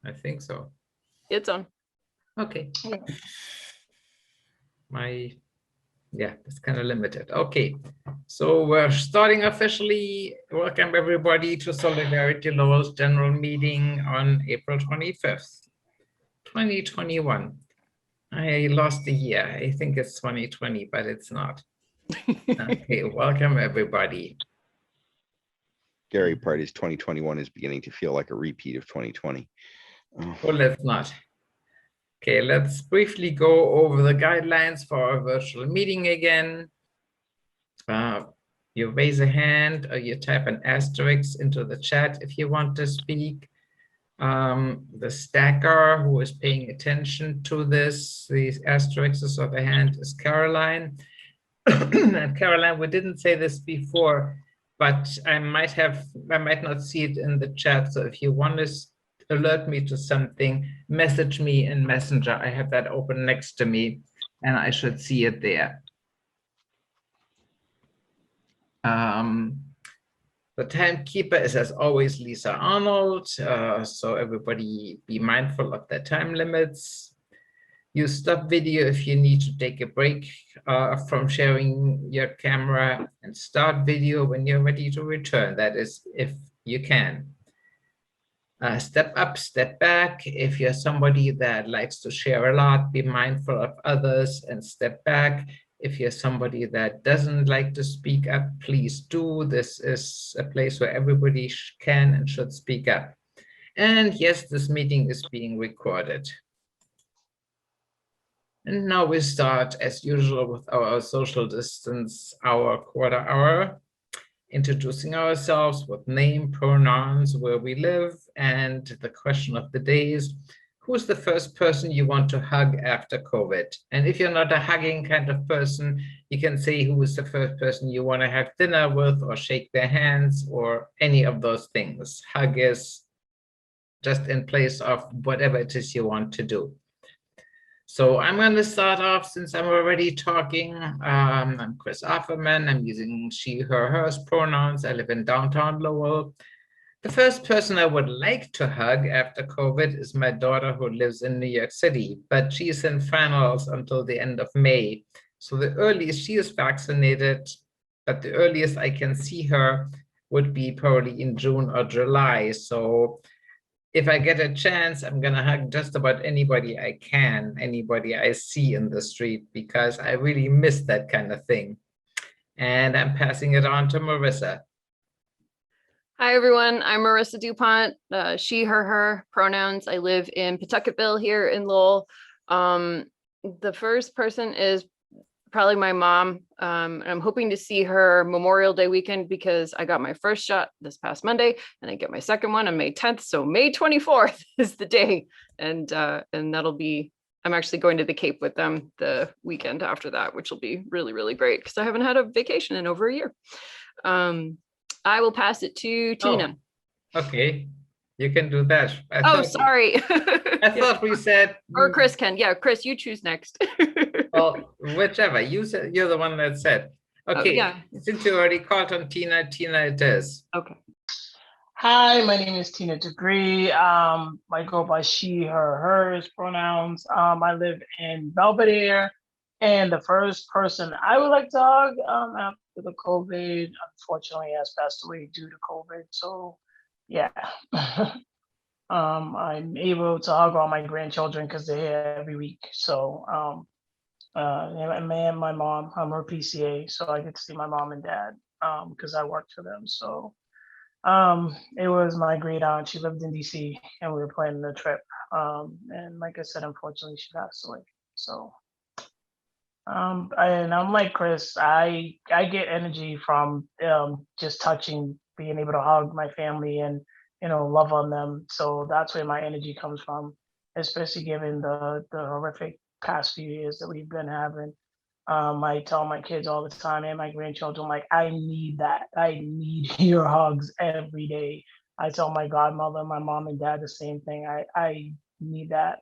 I think so. It's on. Okay. Yeah, it's kind of limited. Okay, so we're starting officially. Welcome everybody to Solidarity Lowell's general meeting on April 25th, 2021. I lost the year. I think it's 2020, but it's not. Okay, welcome everybody. Scary part is 2021 is beginning to feel like a repeat of 2020. Well, let's not. Okay, let's briefly go over the guidelines for our virtual meeting again. You raise a hand or you type an asterisk into the chat if you want to speak. The stacker who is paying attention to this, these asterisks or the hand, is Caroline. And Caroline, we didn't say this before, but I might not see it in the chat. So if you want to alert me to something, message me in Messenger. I have that open next to me and I should see it there. The timekeeper is, as always, Lisa Arnold. So everybody be mindful of their time limits. You stop video if you need to take a break from sharing your camera, and start video when you're ready to return. That is, if you can. Step up, step back. If you're somebody that likes to share a lot, be mindful of others and step back. If you're somebody that doesn't like to speak up, please do. This is a place where everybody can and should speak up. And yes, this meeting is being recorded. And now we start, as usual, with our social distance hour, quarter hour, introducing ourselves with name, pronouns, where we live, and the question of the day is, who's the first person you want to hug after COVID? And if you're not a hugging kind of person, you can say who is the first person you want to have dinner with, or shake their hands, or any of those things. Hug is just in place of whatever it is you want to do. So I'm going to start off, since I'm already talking. I'm Chris Offerman. I'm using she, her, hers pronouns. I live in downtown Lowell. The first person I would like to hug after COVID is my daughter, who lives in New York City, but she's in finals until the end of May. So the earliest she is vaccinated, but the earliest I can see her would be probably in June or July. So if I get a chance, I'm going to hug just about anybody I can, anybody I see in the street, because I really miss that kind of thing. And I'm passing it on to Marissa. Hi, everyone. I'm Marissa DuPont, she, her, her pronouns. I live in Pawtucketville here in Lowell. The first person is probably my mom. I'm hoping to see her Memorial Day weekend, because I got my first shot this past Monday and I get my second one on May 10th. So May 24th is the day. And that'll be, I'm actually going to the Cape with them the weekend after that, which will be really, really great, because I haven't had a vacation in over a year. I will pass it to Tina. Okay, you can do that. Sorry. I thought we said. Or Chris can. Yeah, Chris, you choose next. Well, whichever. You said, you're the one that said. Okay, yeah. Since you already called on Tina, it is. Okay. Hi, my name is Tina Degree. I go by she, her, hers pronouns. I live in Belvedere, and the first person I would like to hug after the COVID, unfortunately, has passed away due to COVID. So, yeah, I'm able to hug all my grandchildren because they're here every week. So, and my mom, I'm her PCA, so I get to see my mom and dad because I work for them. So. It was my great aunt. She lived in DC and we were planning a trip. And like I said, unfortunately she passed away. So and I'm like Chris, I get energy from just touching, being able to hug my family and love on them. So that's where my energy comes from, especially given the horrific past few years that we've been having. I tell my kids all the time and my grandchildren, like, I need that. I need your hugs every day. I tell my godmother, my mom and dad the same thing. I need that.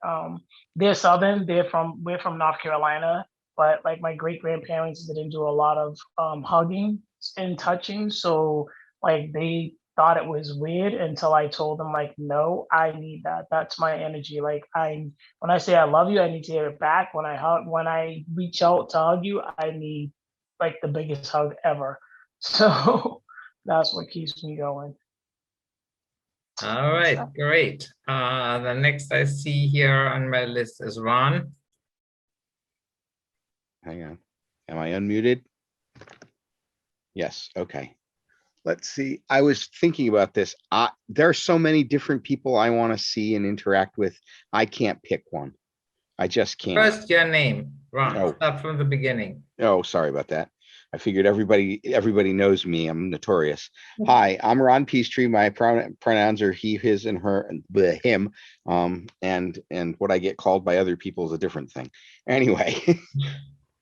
They're Southern. We're from North Carolina, but like my great grandparents didn't do a lot of hugging and touching. So like thought it was weird until I told them, like, no, I need that. That's my energy. Like, when I say I love you, I need to hear it back. When I reach out to hug you, I need like the biggest hug ever. So that's what keeps me going. All right, great. The next I see here on my list is Ron. Hang on. Am I unmuted? Yes, okay. Let's see. I was thinking about this. There are so many different people I want to see and interact with. I can't pick one. I just can't. First, your name, Ron. Oh. Start from the beginning. Oh, sorry about that. I figured everybody knows me. I'm notorious. Hi, I'm Ron Peastree. My pronouns are he, his, and her, and him. And what I get called by other people is a different thing. Anyway,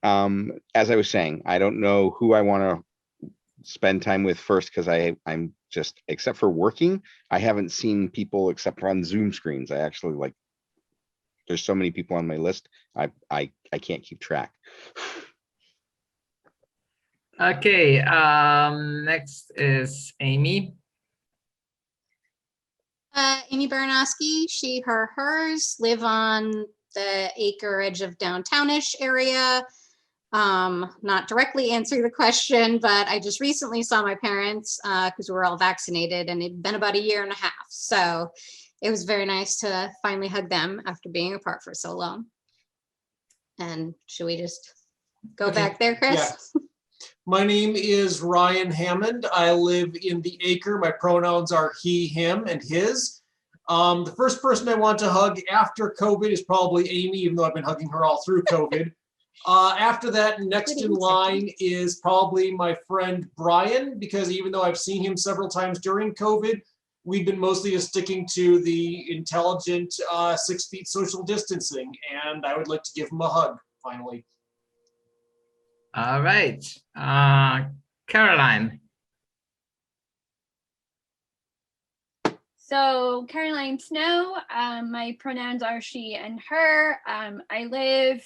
as I was saying, I don't know who I want to spend time with first, because I'm just, except for working, I haven't seen people except for on Zoom screens. I actually there's so many people on my list. I can't keep track. Okay, next is Amy. Amy Baranowski, she, her, hers, live on the acreage of downtownish area. Not directly answering the question, but I just recently saw my parents because we were all vaccinated, and it'd been about a year and a half. So it was very nice to finally hug them after being apart for so long. And should we just go back there, Chris? Yeah. My name is Ryan Hammond. I live in the acre. My pronouns are he, him, and his. The first person I want to hug after COVID is probably Amy, even though I've been hugging her all through COVID. After that, next in line is probably my friend Brian, because even though I've seen him several times during COVID, we've been mostly just sticking to the intelligent 6 feet social distancing, and I would like to give him a hug, finally. All right, Caroline. So Caroline Snow, my pronouns are she and her. I live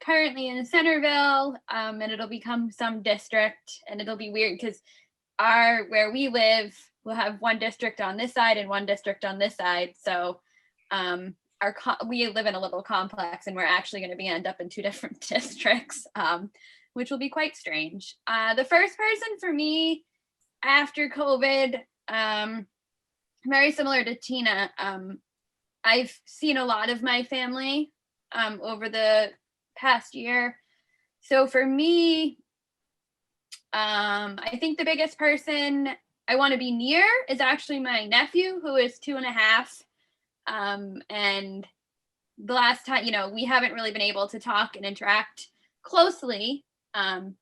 currently in Centerville, and it'll become some district, and it'll be weird because where we live, we'll have one district on this side and one district on this side. So we live in a little complex, and we're actually going to end up in 2 different districts, which will be quite strange. The first person for me after COVID, very similar to Tina. I've seen a lot of my family over the past year. So for me, I think the biggest person I want to be near is actually my nephew, who is 2.5. And the last time, we haven't really been able to talk and interact closely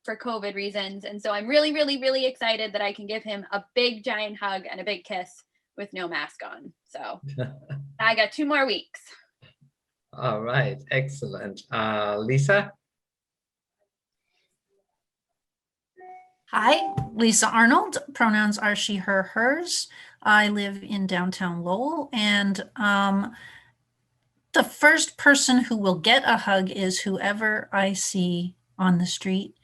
for COVID reasons. And so I'm really, really, really excited that I can give him a big giant hug and a big kiss with no mask on. So I got 2 more weeks. All right, excellent. Lisa? Hi, Lisa Arnold. Pronouns are she, her, hers. I live in downtown Lowell, and the first person who will get a hug is whoever I see on the street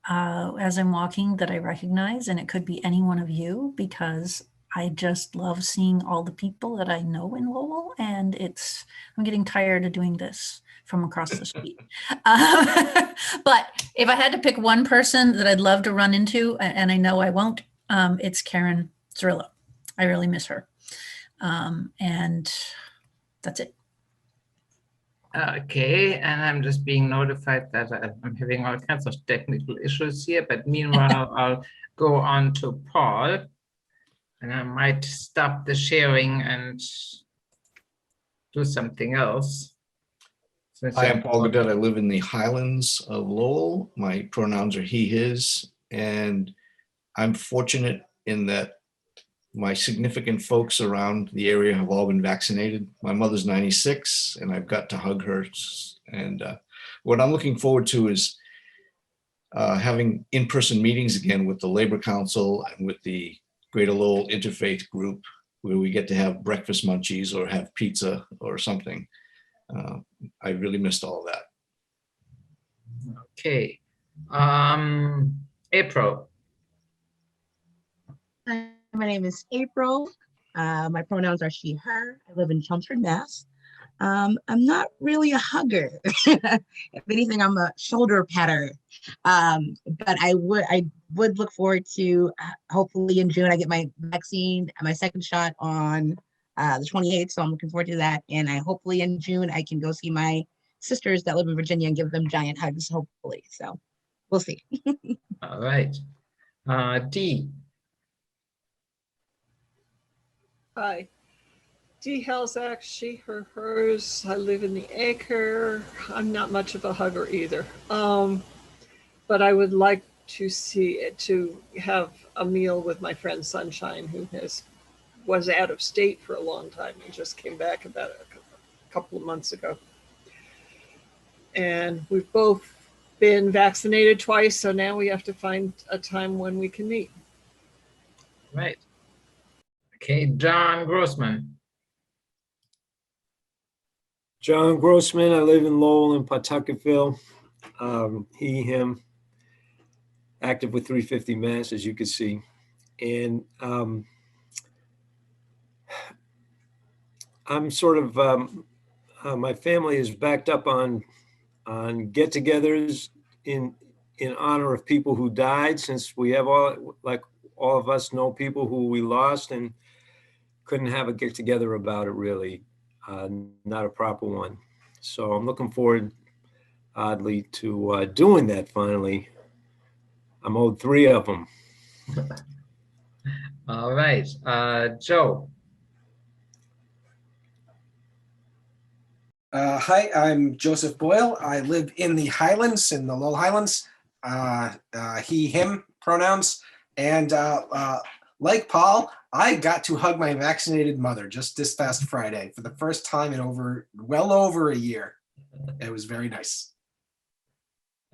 as I'm walking that I recognize, and it could be any one of you, because I just love seeing all the people that I know in Lowell, and I'm getting tired of doing this from across the street. But if I had to pick one person that I'd love to run into, and I know I won't, it's Karen Cirillo. I really miss her. And that's it. Okay, and I'm just being notified that I'm having all kinds of technical issues here, but meanwhile, I'll go on to Paul, and I might stop the sharing and do something else. Hi, I'm Paul Goodett. I live in the Highlands of Lowell. My pronouns are he, his, and I'm fortunate in that my significant folks around the area have all been vaccinated. My mother's 96, and I've got to hug her. And what I'm looking forward to is having in-person meetings again with the Labor Council and with the Greater Lowell Interfaith Group, where we get to have breakfast munchies or have pizza or something. I really missed all of that. Okay, April. I'm My name is April. My pronouns are she, her. I live in Chelmsford, Mass. I'm not really a hugger. If anything, I'm a shoulder patter. But I would look forward to hopefully in June I get my vaccine, my second shot on the 28th. So I'm looking forward to that. And I hopefully in June I can go see my sisters that live in Virginia and give them giant hugs, hopefully. So we'll see. All right. D. Hi. Dee Halzak, she, her, hers. I live in the acre. I'm not much of a hugger either. But I would like to have a meal with my friend Sunshine, who was out of state for a long time and just came back about a couple of months ago. And we've both been vaccinated twice, so now we have to find a time when we can meet. Right. Okay, John Grossman. John Grossman, I live in Lowell in Pawtucketville. He, him, active with 350 Mass, as you can see. And I'm sort of, my family is backed up on get-togethers in honor of people who died, since we have all of us know people who we lost and couldn't have a get-together about it, really. Not a proper one. So I'm looking forward, oddly, to doing that finally. I'm owed 3 of them. All right, Joe. Hi, I'm Joseph Boyle. I live in the Highlands, in the Lowell Highlands. He, him pronouns. And like Paul, I got to hug my vaccinated mother just this past Friday for the first time in well over a year. It was very nice.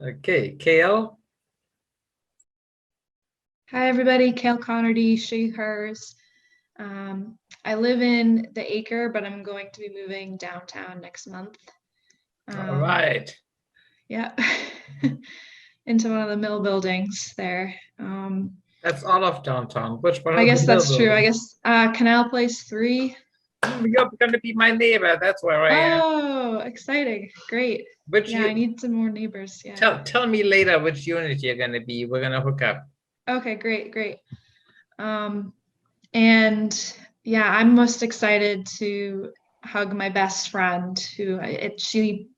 Okay, Kale. Hi, everybody. Kale Connerty, she, hers. I live in the acre, but I'm going to be moving downtown next month. All right. Yeah, into one of the mill buildings there. That's all of downtown. Which one? I guess that's mill true. building? I guess Canal Place 3. You're going to be my neighbor. That's where I am. Oh, exciting. Great. Yeah, I need some more neighbors. Yeah. Tell me later which unit you're going to be. We're going to hook up. Okay, great. And yeah, I'm most excited to hug my best friend who she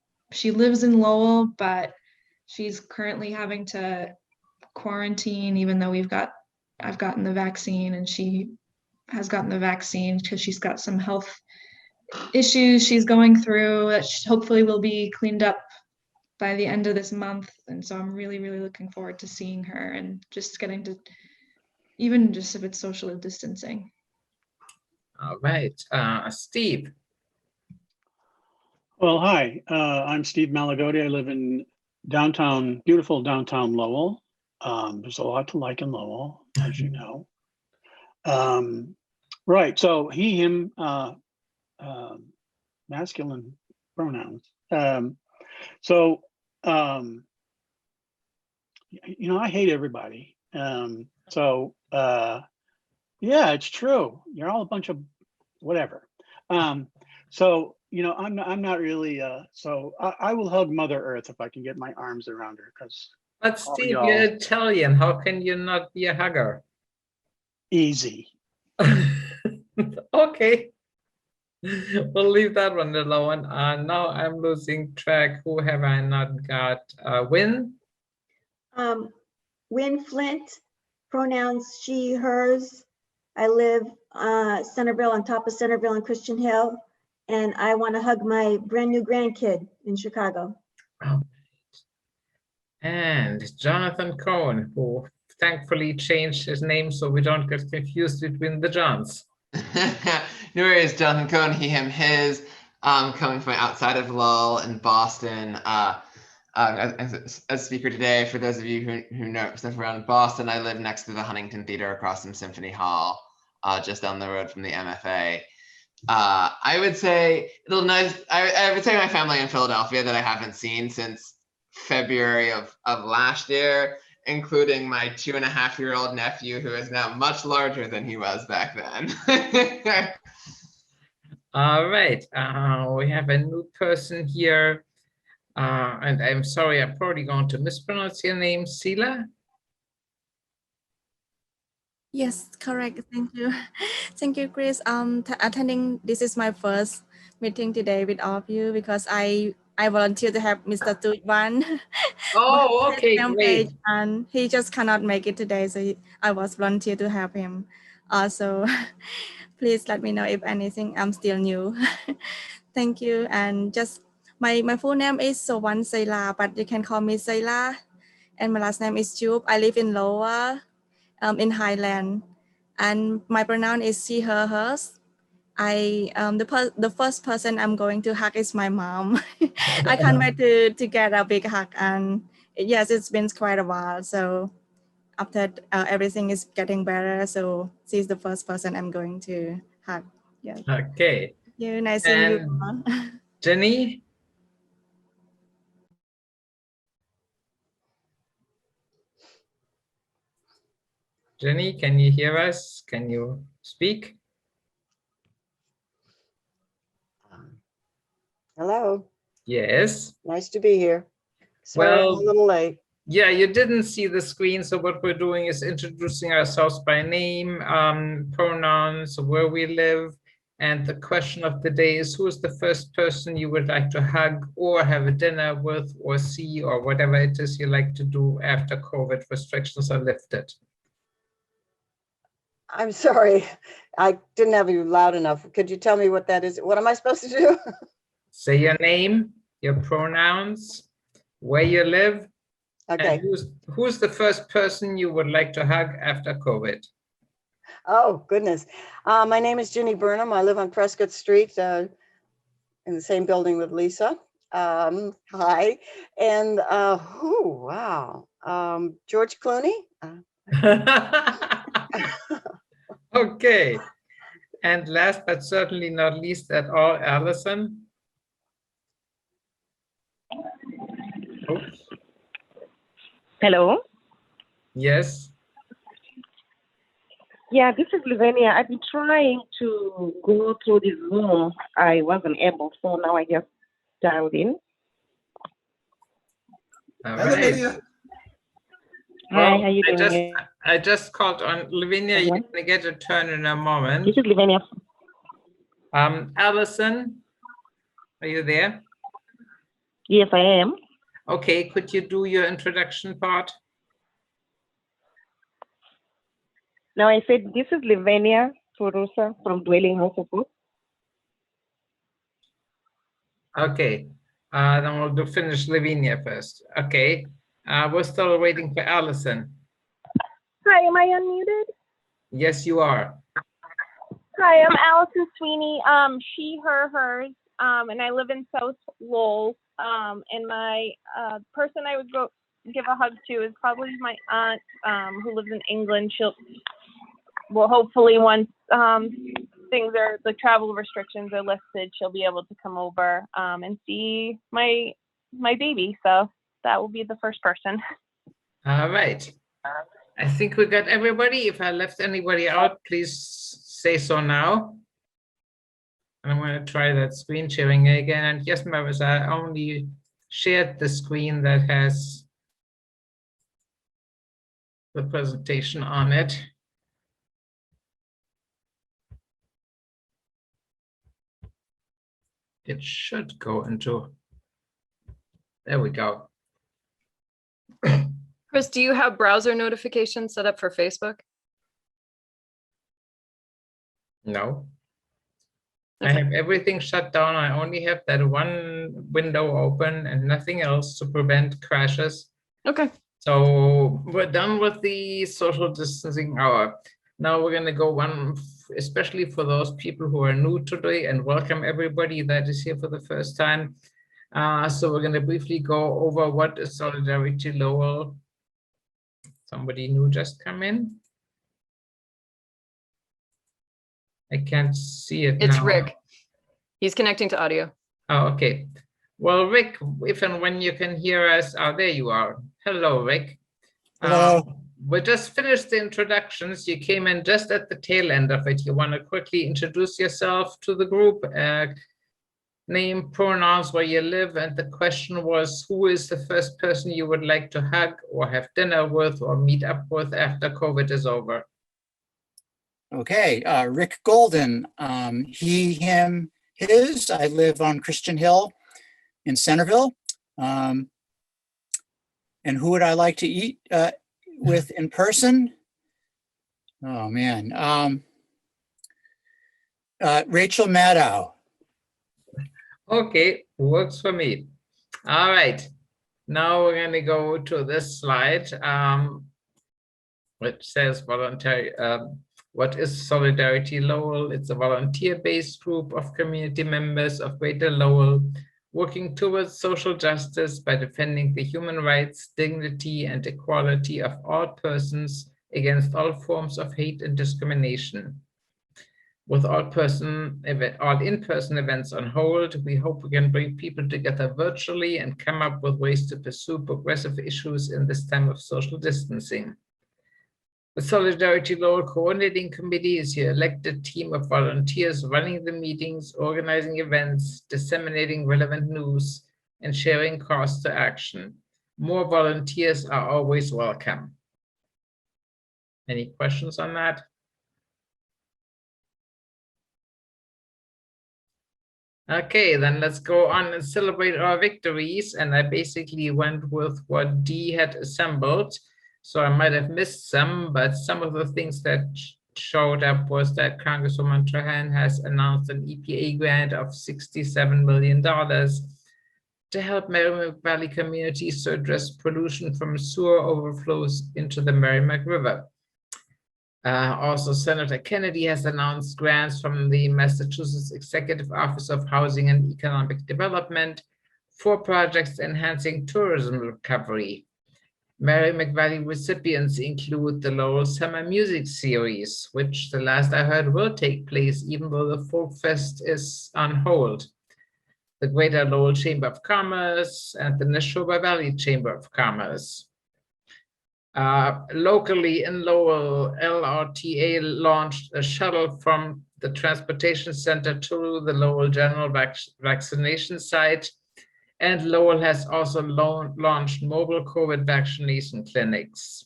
lives in Lowell, but she's currently having to quarantine, even though I've gotten the vaccine and she has gotten the vaccine because she's got some health issues she's going through that hopefully will be cleaned up by the end of this month. And so I'm really, really looking forward to seeing her and just getting to, even just if it's social distancing. All right, Steve. Well, hi, I'm Steve Malagotti. I live in beautiful downtown Lowell. There's a lot to like in Lowell, as you know. Right, so he, him, masculine pronouns. You know, I hate everybody. Yeah, it's true. You're all a bunch of whatever. You know, I'm not really, I will hug Mother Earth if I can get my arms around her, because. But Steve, you're Italian. How can you not be a hugger? Easy. Okay. We'll leave that one alone. Now I'm losing track. Who have I not got? Win? Win Flint, pronouns she, hers. I live Centerville, on top of Centerville and Christian Hill. And I want to hug my brand new grandkid in Chicago. Oh. And Jonathan Cohen, who thankfully changed his name so we don't get confused between the Johns. No worries, Jonathan Cohen, he, him, his, coming from outside of Lowell in Boston. As a speaker today, for those of you who know stuff around Boston, I live next to the Huntington Theater across from Symphony Hall, just down the road from the MFA. I would say I would say my family in Philadelphia that I haven't seen since February of last year, including my 2.5-year-old nephew, who is now much larger than he was back then. All right, we have a new person here. And I'm sorry, I'm probably going to mispronounce your name, Sila. Yes, correct. Thank you. Thank you, Chris. Attending, this is my first meeting today with all of you because I volunteered to help Mr. Tujan. Oh, okay, great. And he just cannot make it today, so I was volunteered to help him. Also, please let me know if anything, I'm still new. Thank you. And just my full name is Sowan Saila, but you can call me Saila. And my last name is Chub. I live in Lowell, in Highland. And my pronoun is she, her, hers. The first person I'm going to hug is my mom. I can't wait to get a big hug. And yes, it's been quite a while. So after everything is getting better, so she's the first person I'm going to hug. Yeah. Okay. Thank you. Nice seeing you. Jenny? Jenny, can you hear us? Can you speak? Hello. Yes. Nice to be here. Sorry, I'm a little late. Yeah, you didn't see the screen. So what we're doing is introducing ourselves by name, pronouns, where we live. And the question of the day is, who is the first person you would like to hug or have a dinner with or see or whatever it is you like to do after COVID restrictions are lifted? I'm sorry, I didn't have you loud enough. Could you tell me what that is? What am I supposed to do? Say your name, your pronouns, where you live, okay. and who's the first person you would like to hug after COVID? Oh, goodness. My name is Ginny Burnham. I live on Prescott Street in the same building with Lisa. Hi. And wow. George Clooney. Okay. And last but certainly not least at all, Allison. Oops. Hello. Yes. Yeah, this is Lavinia. I've been trying to go through the Zoom. I wasn't able, so now I just dialed in. All Hi, right. Lavinia. Hi, how you doing? I just called on Lavinia. You're going to get a turn in a moment. This is Lavinia. Allison, are you there? Yes, I am. Okay, could you do your introduction part? Now I said this is Lavinia Furusa from Dwelling House of Hope. Okay, then we'll finish Lavinia first. Okay, we're still waiting for Allison. Hi, am I unmuted? Yes, you are. Hi, I'm Allison Sweeney. She, her, hers, and I live in South Lowell. And my person I would go give a hug to is probably my aunt, who lives in England. Well, hopefully once the travel restrictions are lifted, she'll be able to come over and see my baby. So that will be the first person. All right. I think we got everybody. If I left anybody out, please say so now. I'm going to try that screen sharing again. And yes, Maris, I only shared the screen that has the presentation on it. It should go into, there we go. Chris, do you have browser notifications set up for Facebook? No. I have everything shut down. I only have that one window open and nothing else to prevent crashes. Okay. So we're done with the social distancing hour. Now we're going to go one, especially for those people who are new today, and welcome everybody that is here for the first time. So we're going to briefly go over what is Solidarity Lowell. Somebody new just come in. I can't see it It's now. Rick. He's connecting to audio. Oh, okay. Well, Rick, if and when you can hear us, there you are. Hello, Rick. Hello. We just finished the introductions. You came in just at the tail end of it. You want to quickly introduce yourself to the group, name, pronouns, where you live, and the question was, who is the first person you would like to hug or have dinner with or meet up with after COVID is over? Okay, Rick Golden, he, him, his. I live on Christian Hill in Centerville. And who would I like to eat with in person? Oh man, Rachel Maddow. Okay, works for me. All right, now we're gonna go to this slide, which says voluntary. What is Solidarity Lowell? It's a volunteer-based group of community members of Greater Lowell working towards social justice by defending the human rights, dignity, and equality of all persons against all forms of hate and discrimination. With all in-person events on hold, we hope we can bring people together virtually and come up with ways to pursue progressive issues in this time of social distancing. The Solidarity Lowell Coordinating Committee is your elected team of volunteers running the meetings, organizing events, disseminating relevant news, and sharing calls to action. More volunteers are always welcome. Any questions on that? Okay, then let's go on and celebrate our victories. And I basically went with what Dee had assembled. So I might have missed some, but some of the things that showed up was that Congresswoman Trahan has announced an EPA grant of $67 million to help Merrimack Valley communities to address pollution from sewer overflows into the Merrimack River. Also, Senator Kennedy has announced grants from the Massachusetts Executive Office of Housing and Economic Development for projects enhancing tourism recovery. Merrimack Valley recipients include the Lowell Summer Music Series, which the last I heard will take place even though the Folk Fest is on hold. The Greater Lowell Chamber of Commerce and the Neshoba Valley Chamber of Commerce. Locally in Lowell, LRTA launched a shuttle from the transportation center to the Lowell General Vaccination Site. And Lowell has also launched mobile COVID vaccination clinics.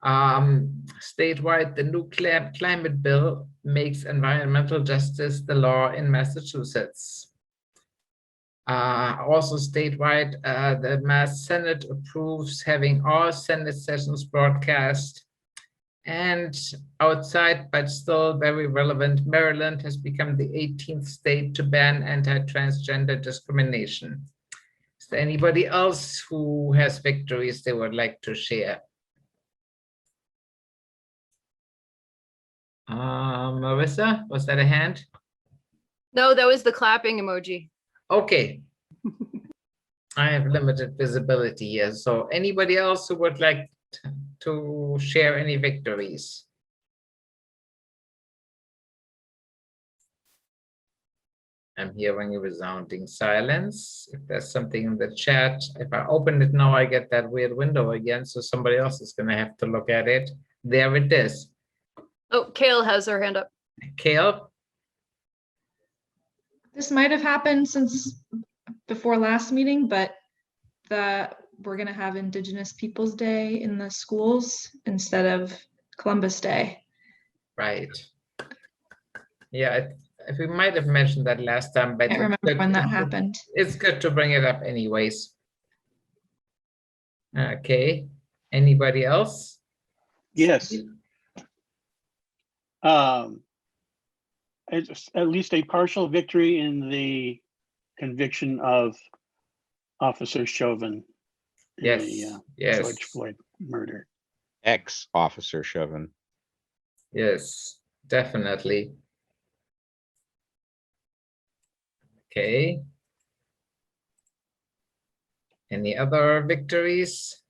Statewide, the new climate bill makes environmental justice the law in Massachusetts. Also statewide, the Mass Senate approves having all Senate sessions broadcast. And outside, but still very relevant, Maryland has become the 18th state to ban anti-transgender discrimination. Is there anybody else who has victories they would like to share? Marissa, was that a hand? No, that was the clapping emoji. Okay. I have limited visibility here. So anybody else who would like to share any victories? I'm hearing a resounding silence. If there's something in the chat, if I open it now, I get that weird window again. So somebody else is going to have to look at it. There it is. Oh, Kale has her hand up. Kale? This might have happened since before last meeting, but we're going to have Indigenous Peoples Day in the schools instead of Columbus Day. Right. Yeah, we might have mentioned that last time, but I can't remember when that happened. It's good to bring it up anyways. Okay. Anybody else? Yes. It's at least a partial victory in the conviction of Officer Chauvin in the George Floyd murder. Ex-Officer Chauvin. Yes, definitely. Okay. Any other victories?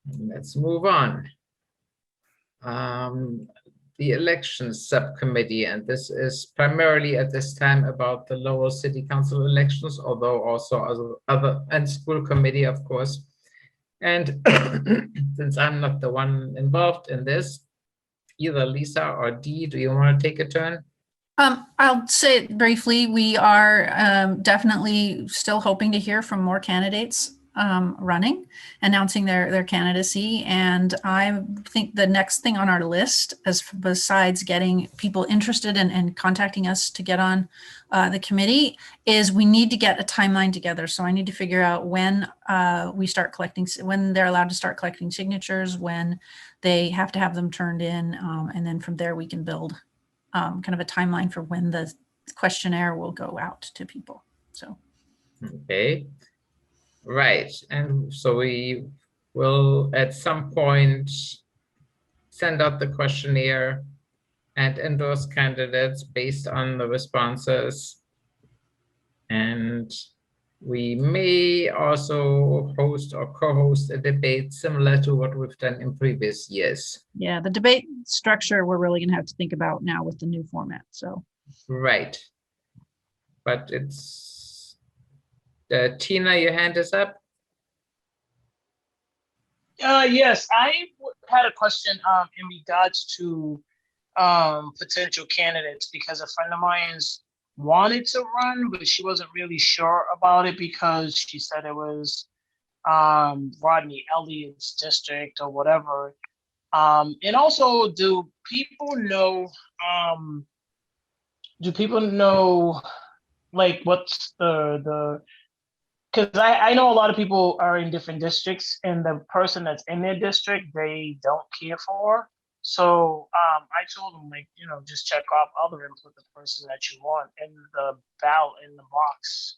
Let's move on. The elections subcommittee, and this is primarily at this time about the Lowell City Council elections, although also other and school committee, of course. And since I'm not the one involved in this, either Lisa or Dee, do you want to take a turn? I'll say it briefly. We are definitely still hoping to hear from more candidates running, announcing their candidacy. And I think the next thing on our list, besides getting people interested and contacting us to get on the committee, is we need to get a timeline together. So I need to figure out when we start collecting, when they're allowed to start collecting signatures, when they have to have them turned in. And then from there we can build kind of a timeline for when the questionnaire will go out to people. So, okay, right. And so we will at some point send out the questionnaire and endorse candidates based on the responses. And we may also host or co-host a debate similar to what we've done in previous years. yeah, the debate structure we're really going to have to think about now with the new format. So, right. But it's Tina, your hand is up. Yes, I had a question in regards to potential candidates, because a friend of mine's wanted to run, but she wasn't really sure about it because she said it was Rodney Elliott's district or whatever. And also, do people know like what's the because I know a lot of people are in different districts and the person that's in their district they don't care for. So I told them, like, just check off other input the person that you want in the ballot in the box,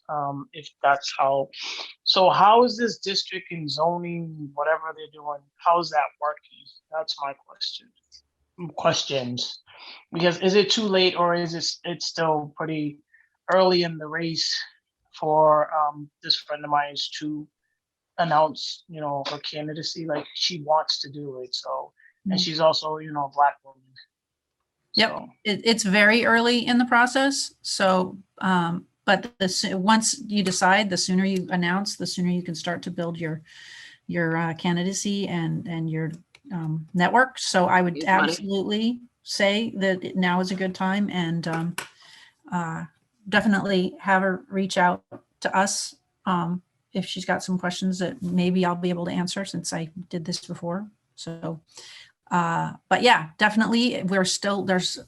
if that's how. So how is this district and zoning, whatever they're doing, how's that working? That's my questions. Because is it too late, or is it's still pretty early in the race for this friend of mine to announce, her candidacy? Like, she wants to do it. So, and she's also, a Black woman. yep, So, it's very early in the process. So, but once you decide, the sooner you announce, the sooner you can start to build your candidacy and your network. So I would Use money. absolutely say that now is a good time, and definitely have her reach out to us if she's got some questions that maybe I'll be able to answer, since I did this before. So, but yeah, definitely there's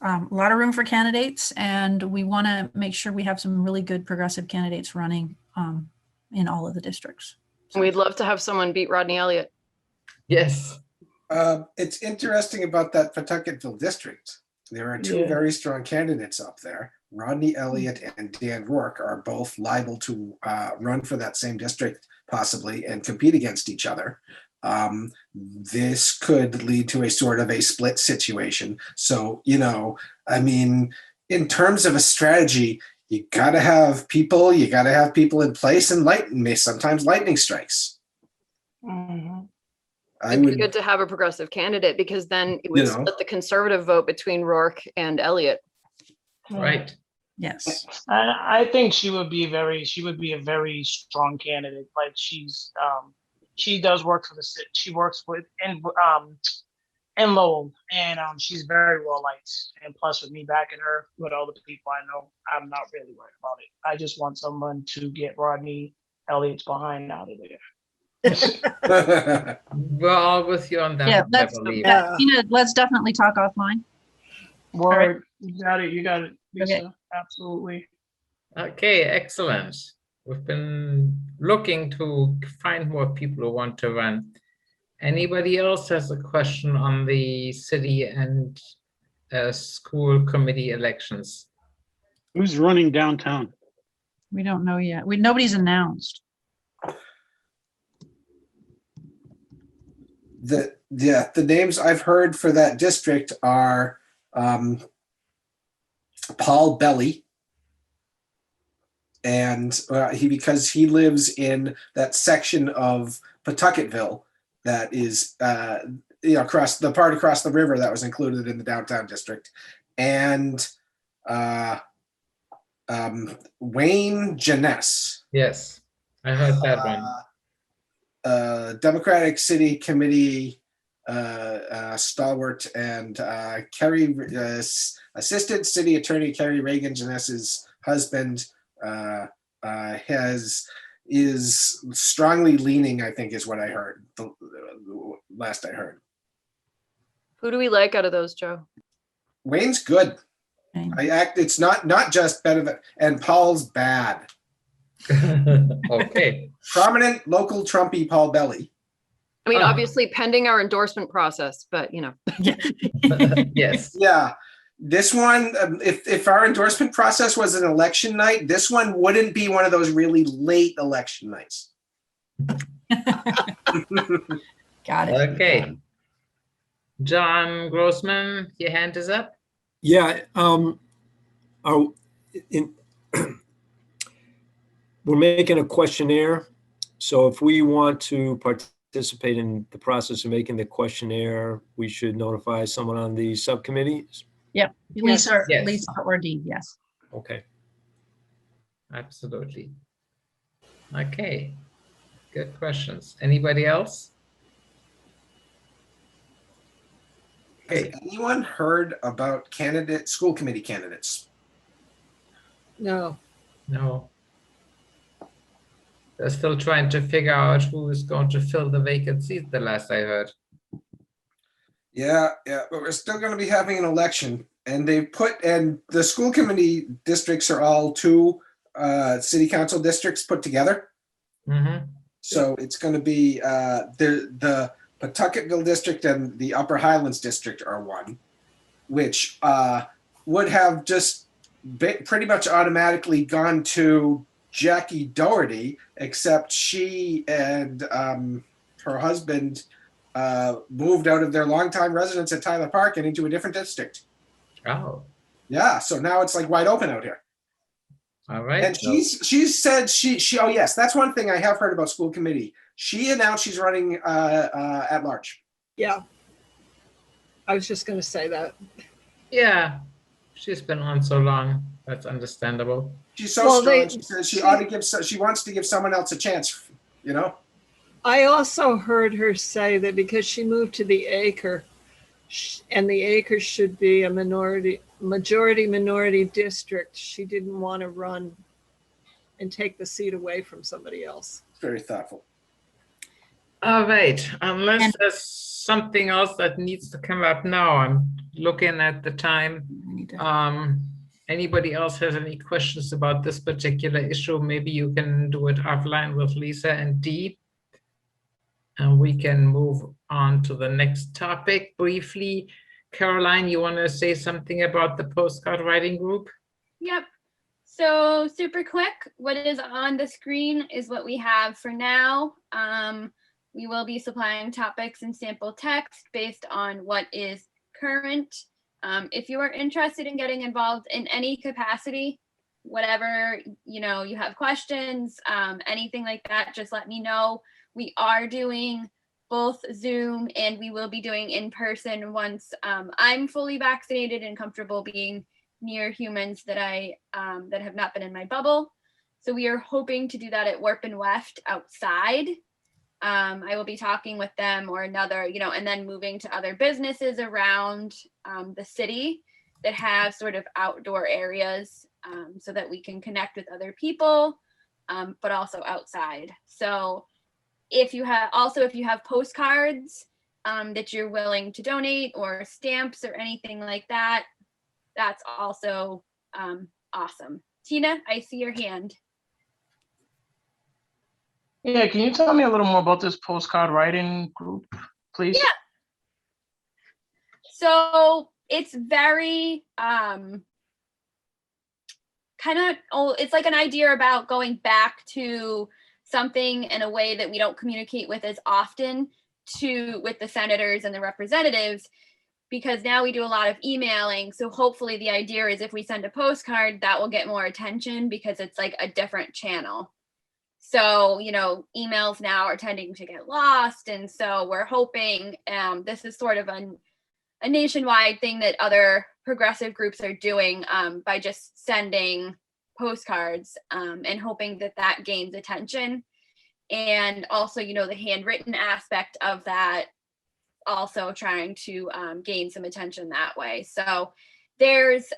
a lot of room for candidates, and we want to make sure we have some really good progressive candidates running in all of the districts. We'd love to have someone beat Rodney Elliott. Yes. It's interesting about that Pawtucketville district. There are two Yeah. very strong candidates up there. Rodney Elliott and Dan Rourke are both liable to run for that same district, possibly, and compete against each other. This could lead to a sort of a split situation. So, I mean, in terms of a strategy, you gotta have people in place, and sometimes lightning strikes. mhm. I It'd be would, good to have a progressive candidate, because then it would You know. split the conservative vote between Rourke and Elliott. Right. Yes. I think she would be a very strong candidate. Like, she does work for the city. She works in Lowell, and she's very well liked. And plus, with me backing her, with all the people I know, I'm not really worried about it. I just want someone to get Rodney Elliott's behind out of there. We're all with you on that. Yeah, one, I let's believe. let's definitely talk offline. Word, you got it, Lisa. Okay. Absolutely. Okay, excellent. We've been looking to find more people who want to run. Anybody else has a question on the city and school committee elections? Who's running downtown? We don't know yet. Nobody's announced. the names I've heard for that district are Paul Belly, and because he lives in that section of Pawtucketville that is across the river that was included in the downtown district, and Wayne Janess. Yes, I heard that one. Democratic City Committee stalwart, and Kerry, Assistant City Attorney Kerry Reagan Janess's husband, is strongly leaning, I think is what I heard, the last I heard. Who do we like out of those, Joe? Wayne's good. It's not just better than, and Paul's bad. Okay. Prominent local Trumpy Paul Belly. I mean, obviously pending our endorsement process, but you know. Yes. Yeah. This one, if our endorsement process was an election night, this one wouldn't be one of those really late election nights. Got it. Okay. John Grossman, your hand is up. Yeah, we're making a questionnaire. So if we want to participate in the process of making the questionnaire, we should notify someone on the subcommittees. Yep, Lisa, Yes. Lisa or Dee, yes. Okay. Absolutely. Okay. Good questions. Anybody else? Has anyone heard about school committee candidates? No. No. They're still trying to figure out who is going to fill the vacant seat, the last I heard. Yeah, but we're still going to be having an election, and the school committee districts are all 2 city council districts put together. Mm-hmm. So it's going to be the Pawtucketville district and the Upper Highlands district are one, which would have just pretty much automatically gone to Jackie Doherty, except she and her husband moved out of their longtime residence at Tyler Park and into a different district. Oh. Yeah, so now it's like wide open out here. All right. And she said she oh yes, that's one thing I have heard about school committee. She announced she's running at large. Yeah. I was just going to say that. Yeah. She's been on so long. That's understandable. She's so strong. She says she ought to give. She wants to give someone else a chance. You know. I also heard her say that because she moved to the Acre, and the Acre should be a majority district, she didn't want to run and take the seat away from somebody else. Very thoughtful. All right. Unless there's something else that needs to come up now, I'm looking at the time. Anybody else has any questions about this particular issue? Maybe you can do it offline with Lisa and Dee. And we can move on to the next topic briefly. Caroline, you want to say something about the postcard writing group? Yep. So super quick, what is on the screen is what we have for now. We will be supplying topics and sample text based on what is current. If you are interested in getting involved in any capacity, whatever, you have questions, anything like that, just let me know. We are doing both Zoom and we will be doing in person once I'm fully vaccinated and comfortable being near humans that that have not been in my bubble. So we are hoping to do that at Warp and Weft outside. I will be talking with them or another, and then moving to other businesses around the city that have sort of outdoor areas so that we can connect with other people, but also outside. So if you have postcards that you're willing to donate or stamps or anything like that, that's also awesome. Tina, I see your hand. Yeah, can you tell me a little more about this postcard writing group, please? Yeah. So it's very it's like an idea about going back to something in a way that we don't communicate with as often with the senators and the representatives, because now we do a lot of emailing. So hopefully the idea is if we send a postcard, that will get more attention because it's like a different channel. So, emails now are tending to get lost. And so we're hoping this is sort of a nationwide thing that other progressive groups are doing by just sending postcards and hoping that gains attention. and also, you know, the handwritten aspect of that, also trying to gain some attention that way. So there's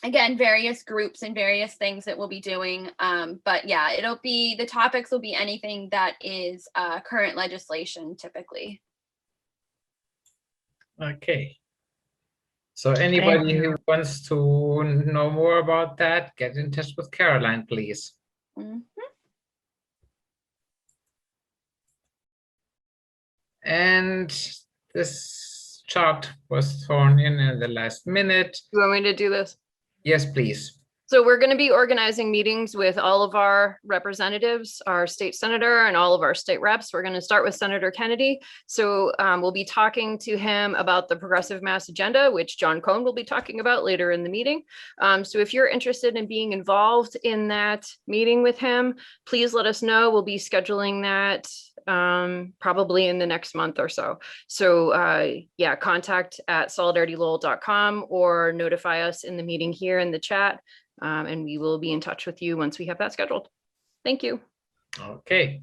again, various groups and various things that we'll be doing. But yeah, the topics will be anything that is current legislation typically. Okay. So anybody who wants to know more about that, get in touch with Caroline, please. And this chart was thrown in the last minute. You want me to do this? Yes, please. So we're going to be organizing meetings with all of our representatives, our state senator and all of our state reps. We're going to start with Senator Kennedy. So we'll be talking to him about the Progressive Mass Agenda, which John Cohn will be talking about later in the meeting. So if you're interested in being involved in that meeting with him, please let us know. We'll be scheduling that probably in the next month or so. So yeah, contact at solidaritylowell.com or notify us in the meeting here in the chat. And we will be in touch with you once we have that scheduled. Thank you. Okay.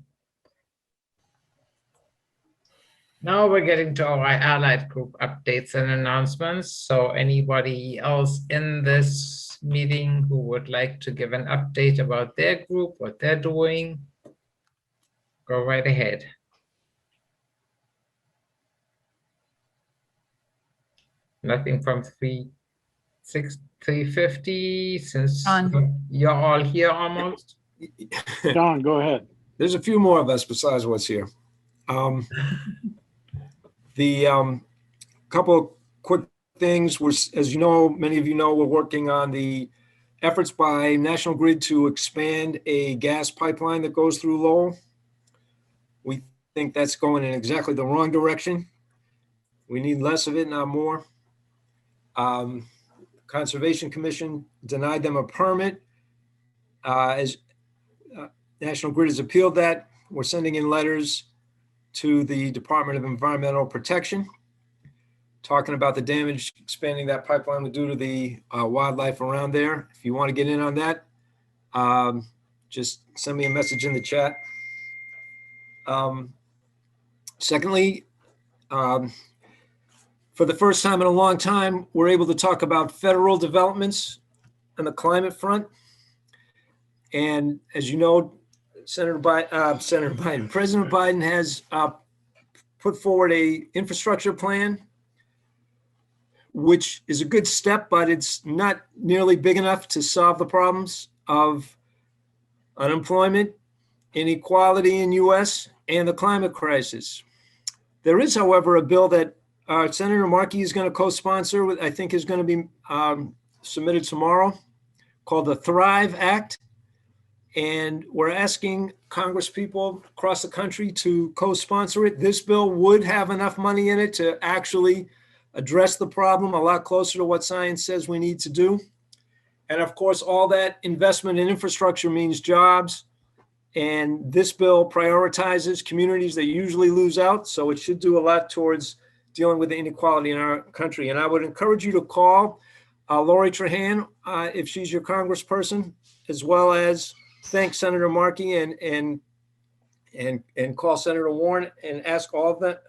Now we're getting to our allied group updates and announcements. So anybody else in this meeting who would like to give an update about their group, what they're doing, go right ahead. Nothing from 350, since you're all here almost. Don, go ahead. There's a few more of us besides what's here. The couple quick things was, as you know, many of you know, we're working on the efforts by National Grid to expand a gas pipeline that goes through Lowell. We think that's going in exactly the wrong direction. We need less of it, not more. Conservation Commission denied them a permit. As National Grid has appealed that, we're sending in letters to the Department of Environmental Protection, talking about the damage expanding that pipeline would do to the wildlife around there. If you want to get in on that, just send me a message in the chat. Secondly, for the first time in a long time, we're able to talk about federal developments on the climate front. And as you know, President Biden has put forward a infrastructure plan, which is a good step, but it's not nearly big enough to solve the problems of unemployment, inequality in U.S., and the climate crisis. There is, however, a bill that Senator Markey is going to co-sponsor with, I think is going to be submitted tomorrow, called the Thrive Act. And we're asking Congress people across the country to co-sponsor it. This bill would have enough money in it to actually address the problem a lot closer to what science says we need to do. And of course, all that investment in infrastructure means jobs. And this bill prioritizes communities that usually lose out. So it should do a lot towards dealing with the inequality in our country. And I would encourage you to call Lori Trahan if she's your congressperson, as well as thank Senator Markey and call Senator Warren and ask all of that,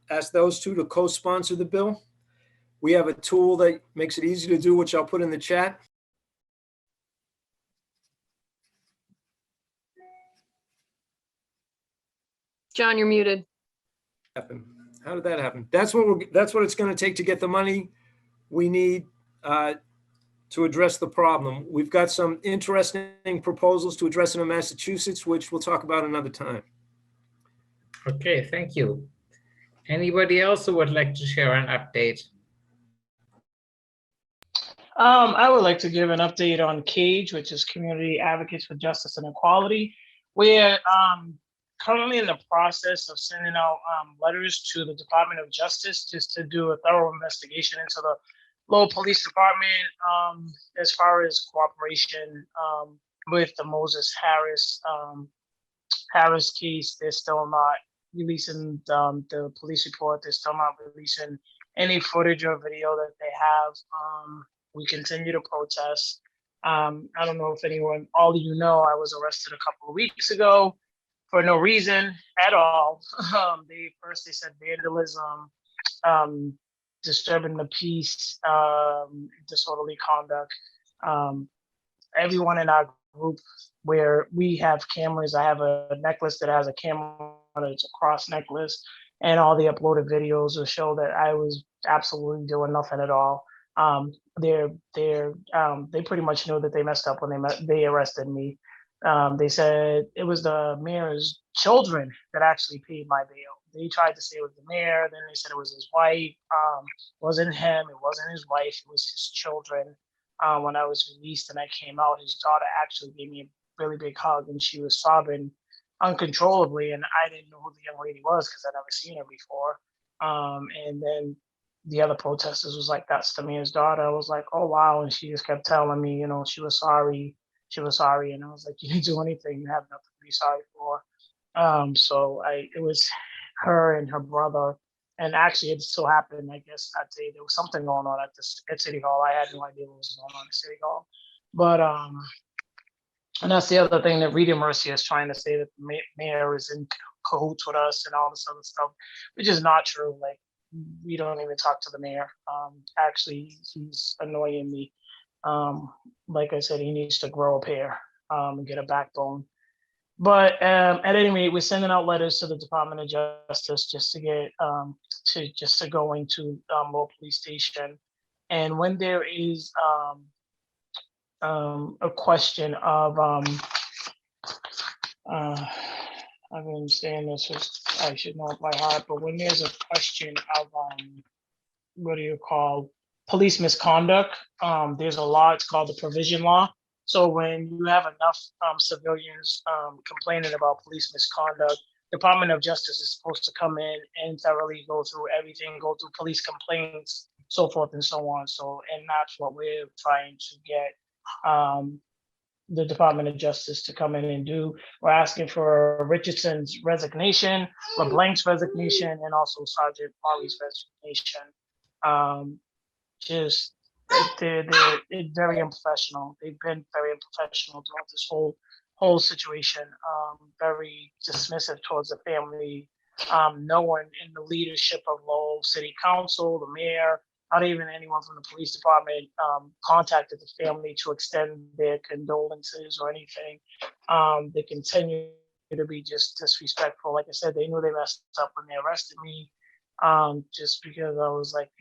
ask those two to co-sponsor the bill. We have a tool that makes it easy to do, which I'll put in the chat. John, you're muted. How did that happen? That's what it's going to take to get the money we need to address the problem. We've got some interesting proposals to address it in Massachusetts, which we'll talk about another time. Okay, thank you. Anybody else who would like to share an update? I would like to give an update on CAGE, which is Community Advocates for Justice and Equality. We're currently in the process of sending out letters to the Department of Justice just to do a thorough investigation into the Lowell Police Department as far as cooperation with the Moses Harris case. They're still not releasing the police report. They're still not releasing any footage or video that they have. We continue to protest. I don't know if all of you know, I was arrested a couple of weeks ago for no reason at all. They said vandalism, disturbing the peace, disorderly conduct. Everyone in our group, where we have cameras, I have a necklace that has a camera, it's a cross necklace, and all the uploaded videos will show that I was absolutely doing nothing at all. They pretty much knew that they messed up when they arrested me. They said it was the mayor's children that actually paid my bail. They tried to say it was the mayor, then they said it was his wife. Wasn't him, it wasn't his wife, it was his children. When I was released and I came out, his daughter actually gave me a really big hug, and she was sobbing uncontrollably, and I didn't know who the young lady was because I'd never seen her before. And then the other protesters was like, "That's the mayor's daughter." I was like, "Oh wow!" And she just kept telling me, she was sorry. She was sorry, and I was like, "You didn't do anything. You have nothing to be sorry for." It was her and her brother, and actually, it so happened, I guess that day there was something going on at City Hall. I had no idea what was going on at City Hall, but and that's the other thing that Rita Mercy is trying to say, that the mayor is in cahoots with us and all this other stuff, which is not true. Like, we don't even talk to the mayor. Actually, he's annoying me. Like I said, he needs to grow a pair and get a backbone. But at any rate, we're sending out letters to the Department of Justice just to get to go into Lowell Police Station. And when there is a question of I've been saying this, I should know it by heart, but when there's a question of what do you call police misconduct, there's a law, it's called the provision law. So when you have enough civilians complaining about police misconduct, Department of Justice is supposed to come in and thoroughly go through everything, go through police complaints, so forth and so on. So, and that's what we're trying to get the Department of Justice to come in and do. We're asking for Richardson's resignation, LeBlanc's resignation, and also Sergeant Marley's resignation. They're very unprofessional. They've been very unprofessional throughout this whole situation. Very dismissive towards the family. No one in the leadership of Lowell City Council, the mayor, not even anyone from the police department contacted the family to extend their condolences or anything. They continue to be just disrespectful. Like I said, they knew they messed up when they arrested me, just because I was like,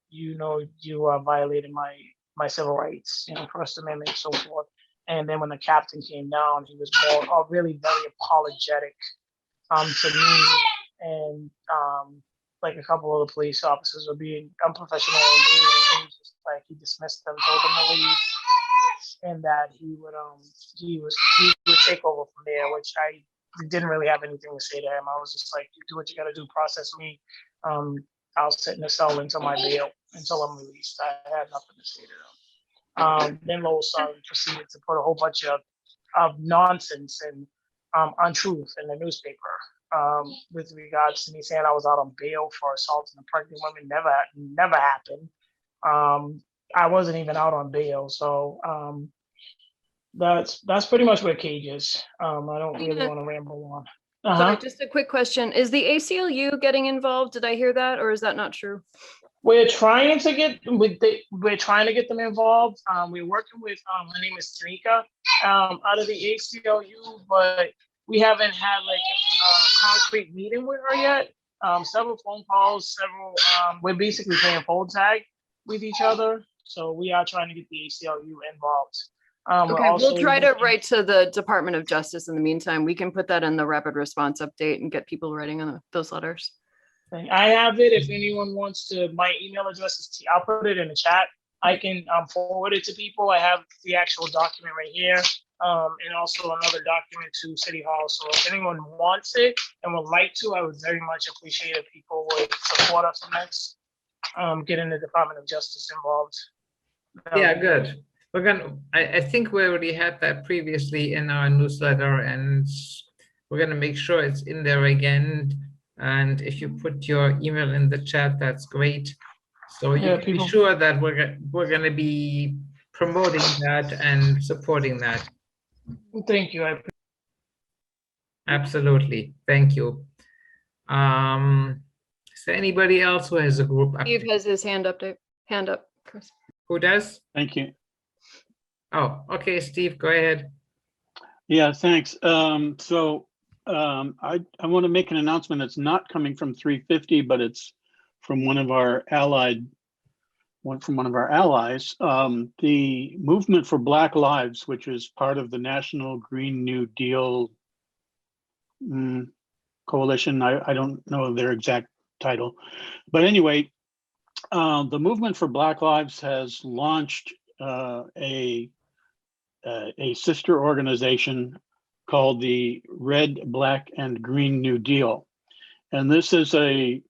you are violating my civil rights, First Amendment, so forth. And then when the captain came down, he was really very apologetic to me, and like a couple of the police officers were being unprofessional and rude, and he dismissed them, told them to leave, and that he would take over from there, which I didn't really have anything to say to him. I was just like, you do what you got to do, process me. I'll sit in the cell until my bail, until I'm released. I had nothing to say to them. Then Lowell proceeded to put a whole bunch of nonsense and untruth in the newspaper with regards to me saying I was out on bail for assaulting a pregnant woman. Never happened. I wasn't even out on bail. So that's pretty much where Cage is. I don't really want to ramble on. Sorry, just a quick question. Is the ACLU getting involved? Did I hear that, or is that not true? We're trying to get them involved. We're working with her name is Tanika out of the ACLU, but we haven't had like a concrete meeting with her yet. Several phone calls, we're basically playing phone tag with each other. So we are trying to get the ACLU involved. Okay, we'll try to write to the Department of Justice in the meantime. We can put that in the rapid response update and get people writing on those letters. I have it. If anyone wants to, my email address is, I'll put it in the chat. I can forward it to people. I have the actual document right here, and also another document to City Hall. So if anyone wants it and would like to, I would very much appreciate if people would support us on this, getting the Department of Justice involved. Yeah, good. I think we already had that previously in our newsletter, and we're gonna make sure it's in there again. And if you put your email in the chat, that's great. So you can be sure that we're gonna be promoting that and supporting that. Thank you. Absolutely. Thank you. Is there anybody else who has a group Steve update? has his hand up, Chris. Who does? Thank you. Oh, okay, Steve, go ahead. Yeah, thanks. I want to make an announcement. It's not coming from 350, but it's from one of our allies. The Movement for Black Lives, which is part of the National Green New Deal coalition. I don't know their exact title, but anyway, the Movement for Black Lives has launched a sister organization called the Red, Black, and Green New Deal. And this is a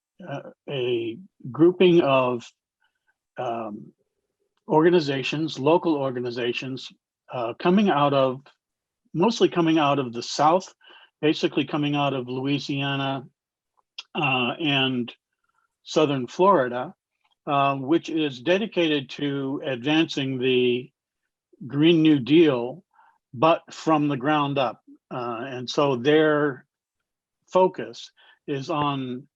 grouping of organizations, local organizations, mostly coming out of the South, basically coming out of Louisiana and Southern Florida, which is dedicated to advancing the Green New Deal, but from the ground up. And so their focus is on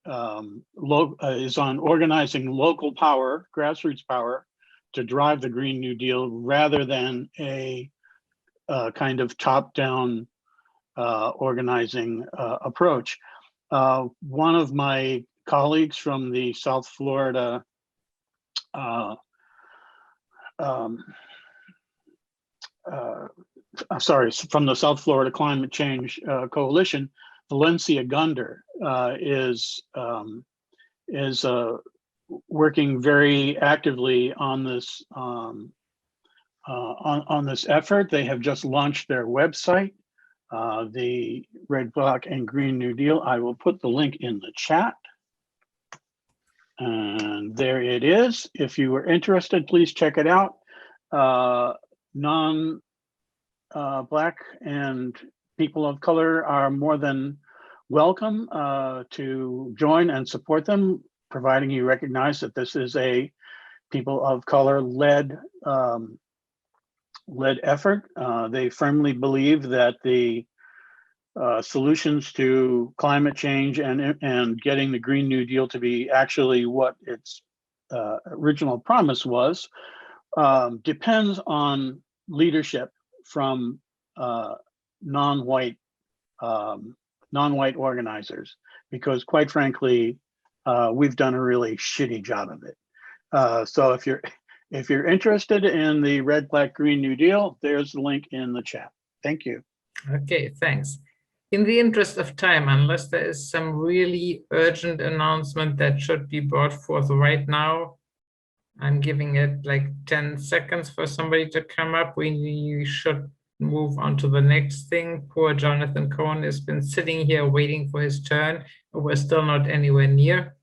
organizing local power, grassroots power, to drive the Green New Deal rather than a kind of top-down organizing approach. One of my colleagues from the South Florida from the South Florida Climate Change Coalition, Valencia Gunder, is working very actively on this on this effort. They have just launched their website, the Red, Black, and Green New Deal. I will put the link in the chat. And there it is. If you are interested, please check it out. Black and people of color are more than welcome to join and support them, providing you recognize that this is a people of color led effort. They firmly believe that the solutions to climate change and getting the Green New Deal to be actually what its original promise was depends on leadership from non-white organizers, because quite frankly, we've done a really shitty job of it. So if you're interested in the Red, Black, Green New Deal, there's the link in the chat. Thank you. Okay, thanks. In the interest of time, unless there is some really urgent announcement that should be brought forth right now, I'm giving it like 10 seconds for somebody to come up. We should move on to the next thing. Poor Jonathan Cohen has been sitting here waiting for his turn, but we're still not anywhere near.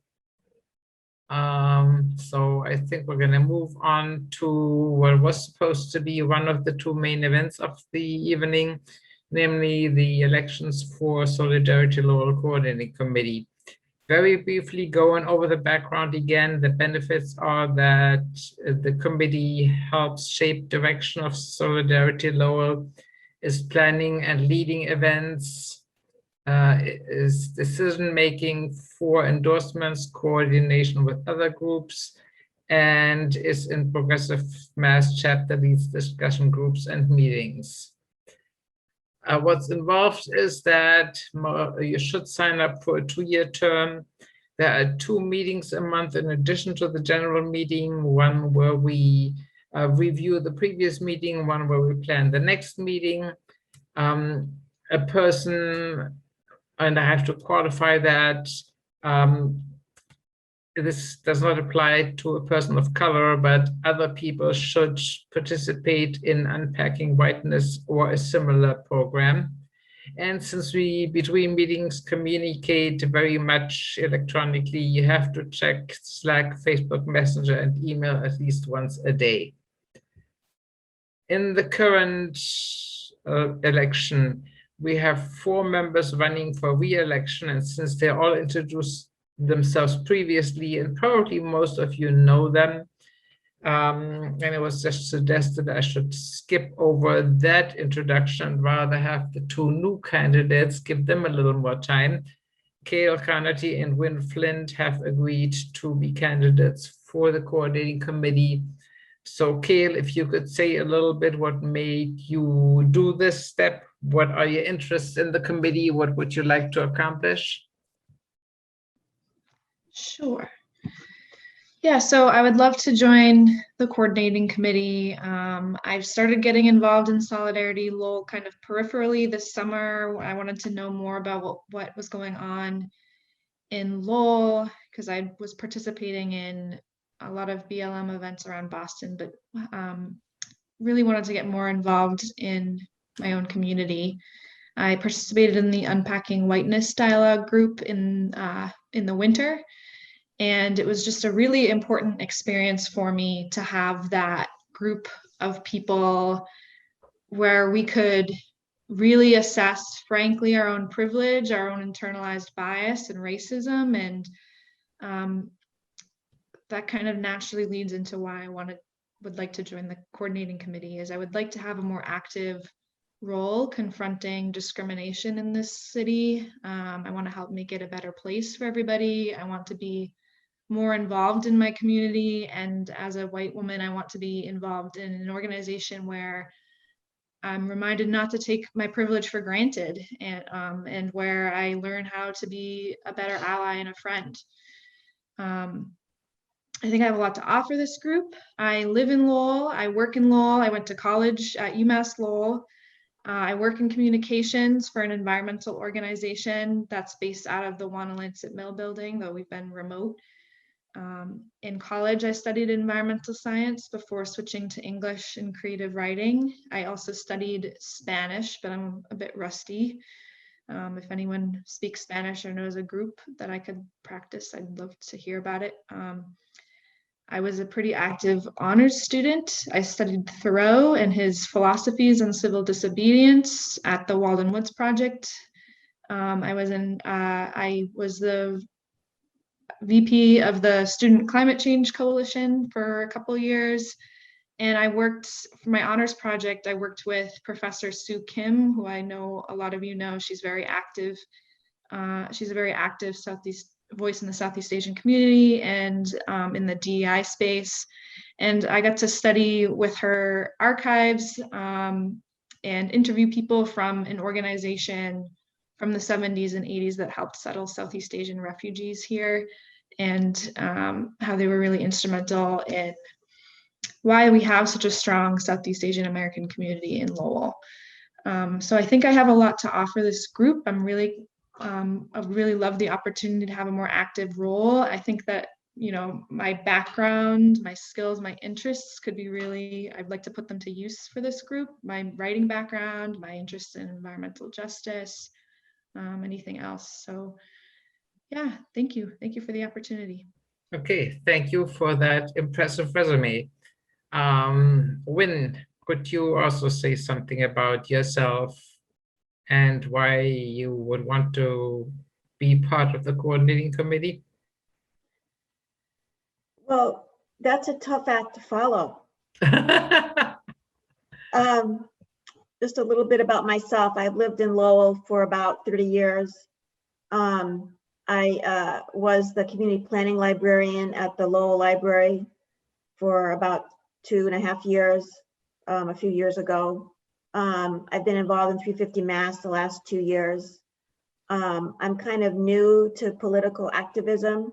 So I think we're going to move on to what was supposed to be one of the two main events of the evening, namely the elections for Solidarity Lowell Coordinating Committee. Very briefly going over the background again, the benefits are that the committee helps shape direction of Solidarity Lowell, is planning and leading events, is decision-making for endorsements, coordination with other groups, and is in Progressive Mass chapter leads discussion groups and meetings. What's involved is that you should sign up for a 2-year term. There are 2 meetings a month in addition to the general meeting, one where we review the previous meeting, one where we plan the next meeting. A person, and I have to qualify that, this does not apply to a person of color, but other people should participate in Unpacking Whiteness or a similar program. And since we, between meetings, communicate very much electronically, you have to check Slack, Facebook Messenger, and email at least once a day. In the current election, we have 4 members running for re-election, and since they all introduced themselves previously, and probably most of you know them, And it was just suggested I should skip over that introduction, rather have the two new candidates, give them a little more time. Kale Carnegie and Win Flint have agreed to be candidates for the coordinating committee. So Kale, if you could say a little bit what made you do this step, what are your interests in the committee, what would you like to accomplish? Sure. Yeah, so I would love to join the coordinating committee. I've started getting involved in Solidarity Lowell kind of peripherally this summer. I wanted to know more about what was going on in Lowell because I was participating in a lot of BLM events around Boston, but really wanted to get more involved in my own community. I participated in the Unpacking Whiteness dialogue group in the winter. And it was just a really important experience for me to have that group of people where we could really assess, frankly, our own privilege, our own internalized bias and racism. And that kind of naturally leads into why I would like to join the coordinating committee, is I would like to have a more active role confronting discrimination in this city. I want to help make it a better place for everybody. I want to be more involved in my community, and as a white woman, I want to be involved in an organization where I'm reminded not to take my privilege for granted, and where I learn how to be a better ally and a friend. I think I have a lot to offer this group. I live in Lowell, I work in Lowell, I went to college at UMass Lowell. I work in communications for an environmental organization that's based out of the Wanalancet Mill building, though we've been remote. In college, I studied environmental science before switching to English and creative writing. I also studied Spanish, but I'm a bit rusty. If anyone speaks Spanish or knows a group that I could practice, I'd love to hear about it. I was a pretty active honors student. I studied Thoreau and his philosophies on civil disobedience at the Walden Woods Project. I was the VP of the Student Climate Change Coalition for a couple years. And I worked for my honors project. I worked with Professor Sue Kim, who I know a lot of you know. She's very active. She's a very active voice in the Southeast Asian community and in the DEI space. And I got to study with her archives and interview people from an organization from the 70s and 80s that helped settle Southeast Asian refugees here, and how they were really instrumental in why we have such a strong Southeast Asian American community in Lowell. So I think I have a lot to offer this group. I really love the opportunity to have a more active role. I think that, my background, my skills, my interests could be I'd like to put them to use for this group. My writing background, my interest in environmental justice, anything else. So yeah, thank you. Thank you for the opportunity. Okay, thank you for that impressive resume. Win, could you also say something about yourself and why you would want to be part of the coordinating committee? Well, that's a tough act to follow. Just a little bit about myself. I've lived in Lowell for about 30 years. I was the community planning librarian at the Lowell Library for about 2.5 years, a few years ago. I've been involved in 350 Mass the last 2 years. I'm kind of new to political activism.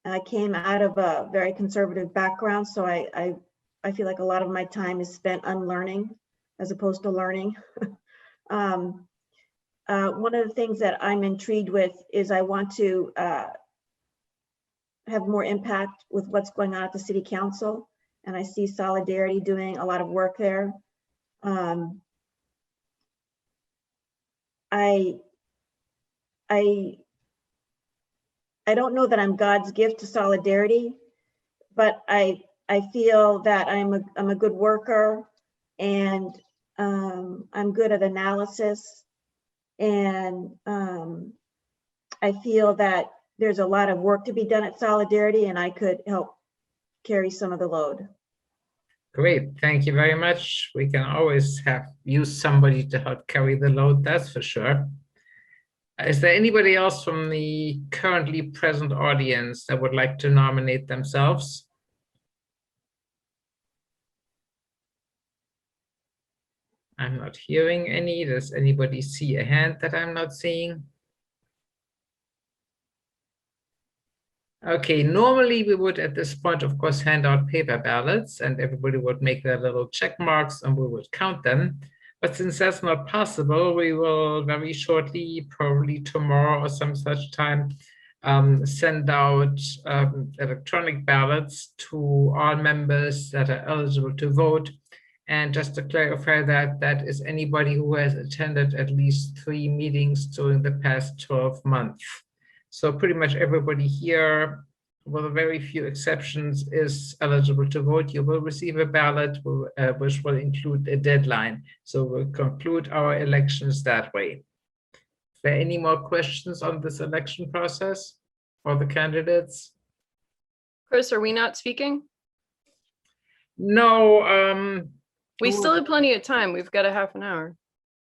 I came out of a very conservative background, so I feel like a lot of my time is spent unlearning as opposed to learning. One of the things that I'm intrigued with is I want to have more impact with what's going on at the City Council, and I see Solidarity doing a lot of work there. I don't know that I'm God's gift to Solidarity, but I feel that I'm a good worker, and I'm good at analysis, and I feel that there's a lot of work to be done at Solidarity, and I could help carry some of the load. Great, thank you very much. We can always use somebody to help carry the load, that's for sure. Is there anybody else from the currently present audience that would like to nominate themselves? I'm not hearing any. Does anybody see a hand that I'm not seeing? Okay, normally we would at this point, of course, hand out paper ballots and everybody would make their little check marks and we would count them. But since that's not possible, we will very shortly, probably tomorrow or some such time, send out electronic ballots to all members that are eligible to vote. And just to clarify that, that is anybody who has attended at least 3 meetings during the past 12 months. So pretty much everybody here, with a very few exceptions, is eligible to vote. You will receive a ballot which will include a deadline. So we'll conclude our elections that way. Is there any more questions on this election process for the candidates? Chris, are we not speaking? No. We still have plenty of time. We've got a half an hour.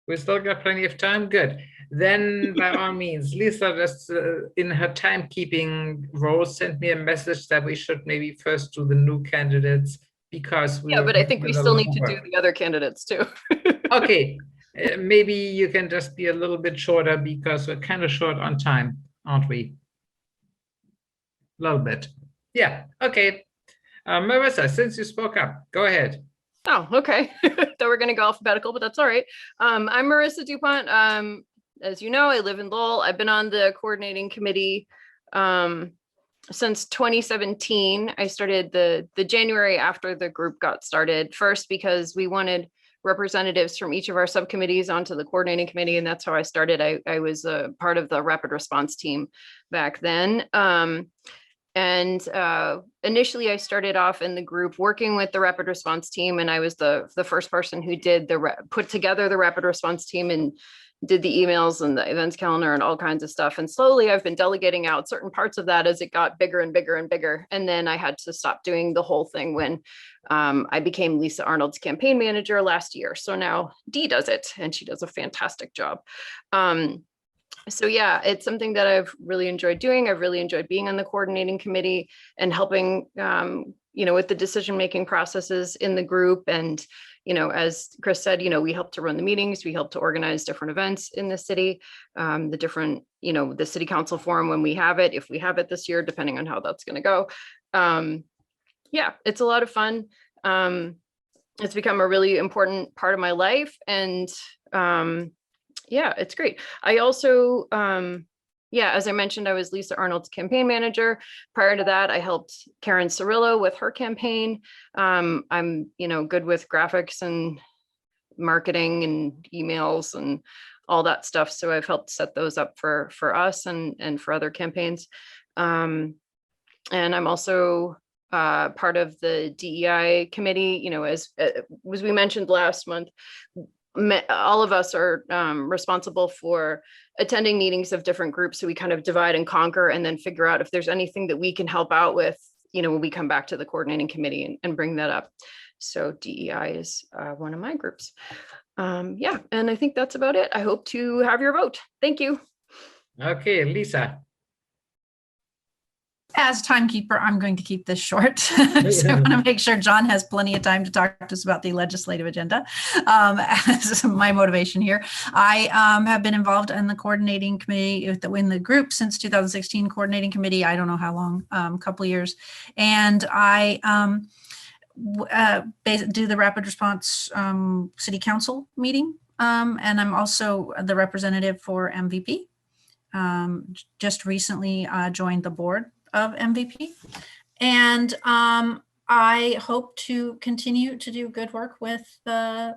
We still got plenty of time. Good. Then by all means, Lisa just in her timekeeping role sent me a message that we should maybe first do the new candidates because we Yeah, were but I think we getting a still little need to do over. the other candidates too. Okay, maybe you can just be a little bit shorter because we're kind of short on time, aren't we? A little bit. Yeah, okay. Marissa, since you spoke up, go ahead. Oh, okay. Thought we're going to go alphabetical, but that's all right. I'm Marissa DuPont. As you know, I live in Lowell. I've been on the coordinating committee since 2017. I started the January after the group got started, first because we wanted representatives from each of our subcommittees onto the coordinating committee, and that's how I started. I was a part of the rapid response team back then. Initially I started off in the group working with the rapid response team, and I was the first person who did put together the rapid response team and did the emails and the events calendar and all kinds of stuff. And slowly I've been delegating out certain parts of that as it got bigger and bigger and bigger. And then I had to stop doing the whole thing when I became Lisa Arnold's campaign manager last year. So now Dee does it, and she does a fantastic job. So yeah, it's something that I've really enjoyed doing. I've really enjoyed being on the coordinating committee and helping, with the decision-making processes in the group. And, as Chris said, we help to run the meetings, we help to organize different events in the city, the different, the city council forum when we have it, if we have it this year, depending on how that's going to go. Yeah, it's a lot of fun. It's become a really important part of my life, and yeah, it's great. I also, as I mentioned, I was Lisa Arnold's campaign manager. Prior to that, I helped Karen Cirillo with her campaign. I'm, good with graphics and marketing and emails and all that stuff. So I've helped set those up for us and for other campaigns. And I'm also part of the DEI committee, as we mentioned last month. All of us are responsible for attending meetings of different groups. So we kind of divide and conquer and then figure out if there's anything that we can help out with, when we come back to the coordinating committee and bring that up. So DEI is one of my groups. Yeah, and I think that's about it. I hope to have your vote. Thank you. Okay, Lisa. As timekeeper, I'm going to keep this short. So I want to make sure John has plenty of time to talk to us about the legislative agenda. As my motivation here, I have been involved in the coordinating committee in the group since 2016. Coordinating committee, I don't know how long, a couple of years, and I do the rapid response city council meeting, and I'm also the representative for MVP. Just recently joined the board of MVP, and I hope to continue to do good work with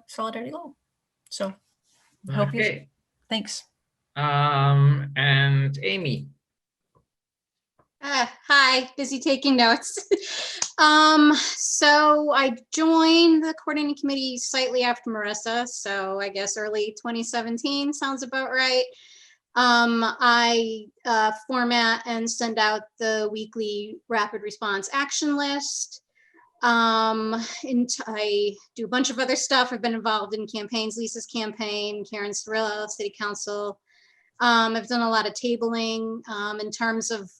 Solidarity Lowell. So hope you. Thanks. And Amy. Hi, busy taking notes. So I joined the coordinating committee slightly after Marissa, so I guess early 2017 sounds about right. I format and send out the weekly rapid response action list. And I do a bunch of other stuff. I've been involved in campaigns, Lisa's campaign, Karen Cirillo, City Council. I've done a lot of tabling in terms of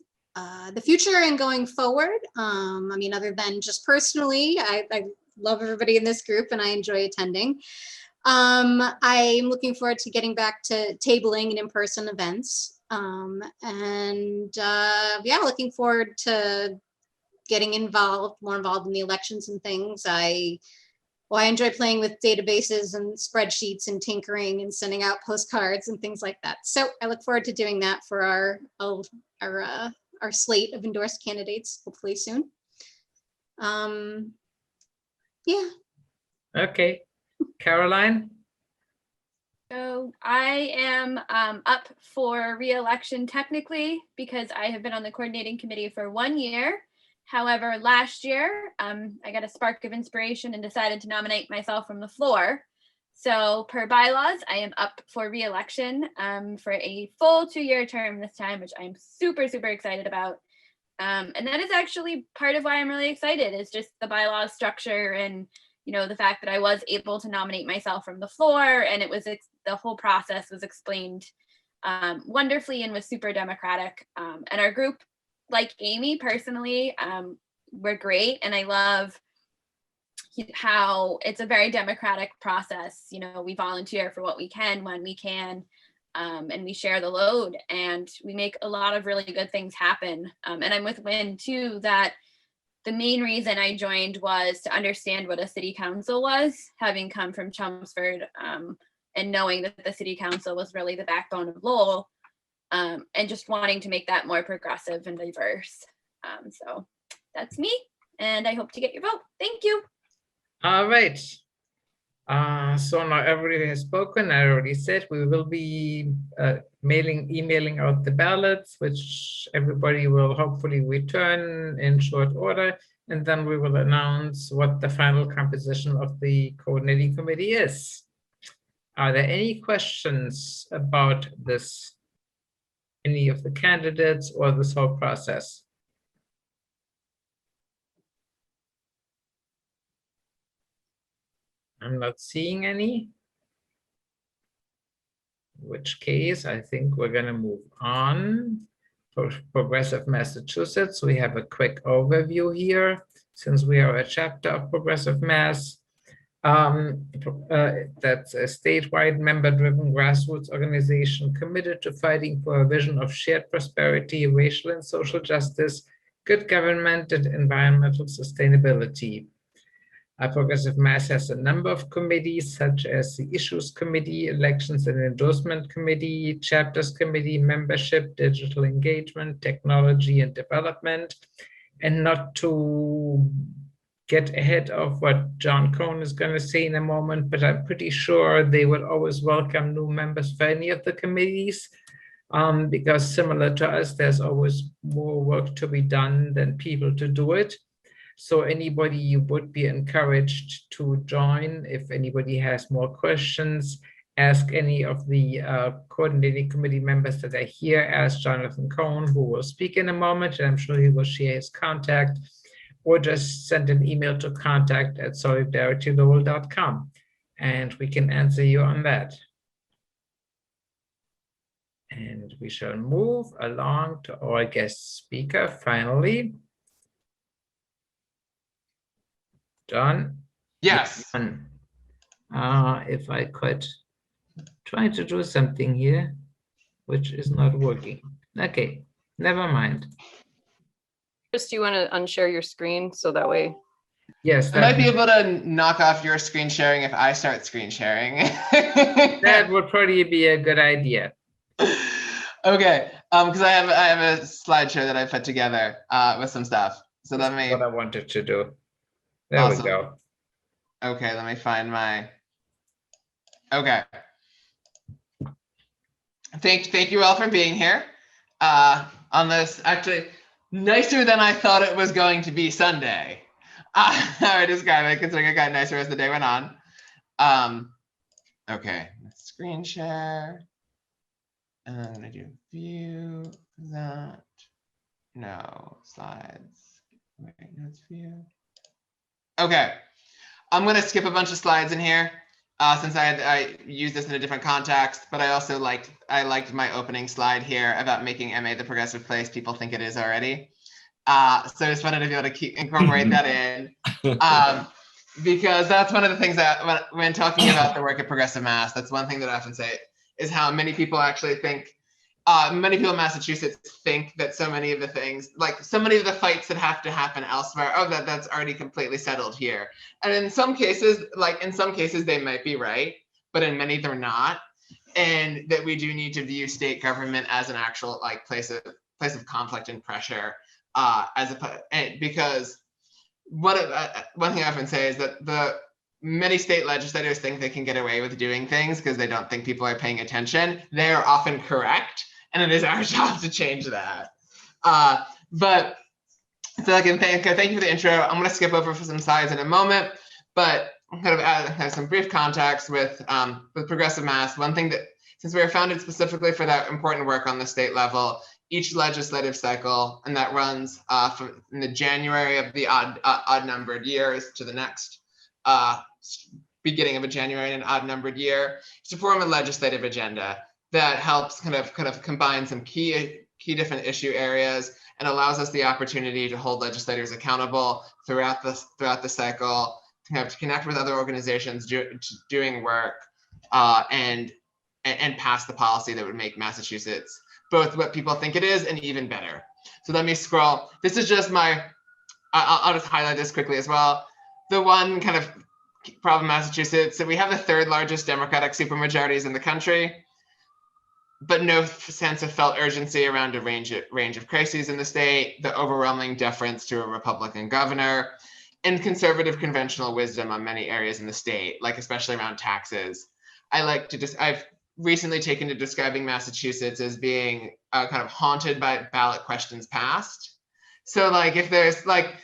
the future and going forward. I mean, other than just personally, I love everybody in this group and I enjoy attending. I'm looking forward to getting back to tabling and in-person events. Yeah, looking forward to getting more involved in the elections and things. I enjoy playing with databases and spreadsheets and tinkering and sending out postcards and things like that. So I look forward to doing that for our slate of endorsed candidates, hopefully soon. Yeah. Okay. Caroline? So I am up for re-election technically because I have been on the coordinating committee for 1 year. However, last year, I got a spark of inspiration and decided to nominate myself from the floor. So per bylaws, I am up for re-election for a full 2-year term this time, which I'm super, super excited about. And that is actually part of why I'm really excited, is just the bylaws structure and, you know, the fact that I was able to nominate myself from the floor, and it was the whole process was explained wonderfully and was super democratic. And our group, like Amy personally, we're great, and I love how it's a very democratic process. You know, we volunteer for what we can when we can, and we share the load, and we make a lot of really good things happen. And I'm with Wynn too, that the main reason I joined was to understand what a city council was, having come from Chelmsford, and knowing that the city council was really the backbone of Lowell, and just wanting to make that more progressive and diverse. So that's me, and I hope to get your vote. Thank you. All right. So now everybody has spoken. I already said we will be emailing out the ballots, which everybody will hopefully return in short order. And then we will announce what the final composition of the coordinating committee is. Are there any questions about this, any of the candidates or this whole process? I'm not seeing any. In which case, I think we're going to move on. For Progressive Massachusetts, we have a quick overview here, since we are a chapter of Progressive Mass. That's a statewide member-driven grassroots organization committed to fighting for a vision of shared prosperity, racial and social justice, good government, and environmental sustainability. Progressive Mass has a number of committees, such as the Issues Committee, Elections and Endorsement Committee, Chapters Committee, Membership, Digital Engagement, Technology and Development. And not to get ahead of what John Cohn is going to say in a moment, but I'm pretty sure they will always welcome new members for any of the committees, because similar to us, there's always more work to be done than people to do it. So anybody would be encouraged to join. If anybody has more questions, ask any of the coordinating committee members that are here. Ask Jonathan Cohn, who will speak in a moment, and I'm sure he will share his contact, or just send an email to contact@solidarityLowell.com, and we can answer you on that. And we shall move along to our guest speaker finally. John? Yes. If I could try to do something here, which is not working. Okay, never mind. Chris, do you want to unshare your screen so that way? Yes. I might be able to knock off your screen sharing if I start screen sharing. That would probably be a good idea. Okay, because I have a slideshow that I put together with some stuff. So let me. What I wanted to do. There Awesome. we go. Okay, let me find my. Okay. Thank you all for being here on this actually nicer than I thought it was going to be Sunday. How I describe it, considering it got nicer as the day went on. Okay, screen share. And I'm gonna do view that. No, slides. Wait, no, it's view. Okay, I'm gonna skip a bunch of slides in here since I used this in a different context, but I also liked my opening slide here about making MA the progressive place people think it is already. So I just wanted to be able to incorporate that in. Because that's one of the things that when talking about the work at Progressive Mass, that's one thing that I often say is how many people actually think, many people in Massachusetts think that so many of the things, like so many of the fights that have to happen elsewhere, oh, that's already completely settled here. And in some cases, they might be right, but in many they're not. And that we do need to view state government as an actual like place of conflict and pressure, because one thing I often say is that the many state legislators think they can get away with doing things because they don't think people are paying attention. They are often correct, and it is our job to change that. But so I can thank you for the intro. I'm going to skip over for some slides in a moment, but kind of add some brief context with Progressive Mass. One thing that, since we were founded specifically for that important work on the state level, each legislative cycle, and that runs from the January of the odd numbered years to the next beginning of a January and an odd numbered year, to form a legislative agenda that helps kind of combine some key different issue areas and allows us the opportunity to hold legislators accountable throughout the cycle, to connect with other organizations doing work, and pass the policy that would make Massachusetts both what people think it is and even better. So let me scroll. This is just I'll just highlight this quickly as well. The one kind of problem Massachusetts, so we have the third largest Democratic supermajorities in the country, but no sense of felt urgency around a range of crises in the state, the overwhelming deference to a Republican governor, and conservative conventional wisdom on many areas in the state, like especially around taxes. I've recently taken to describing Massachusetts as being kind of haunted by ballot questions past. So like if there's like,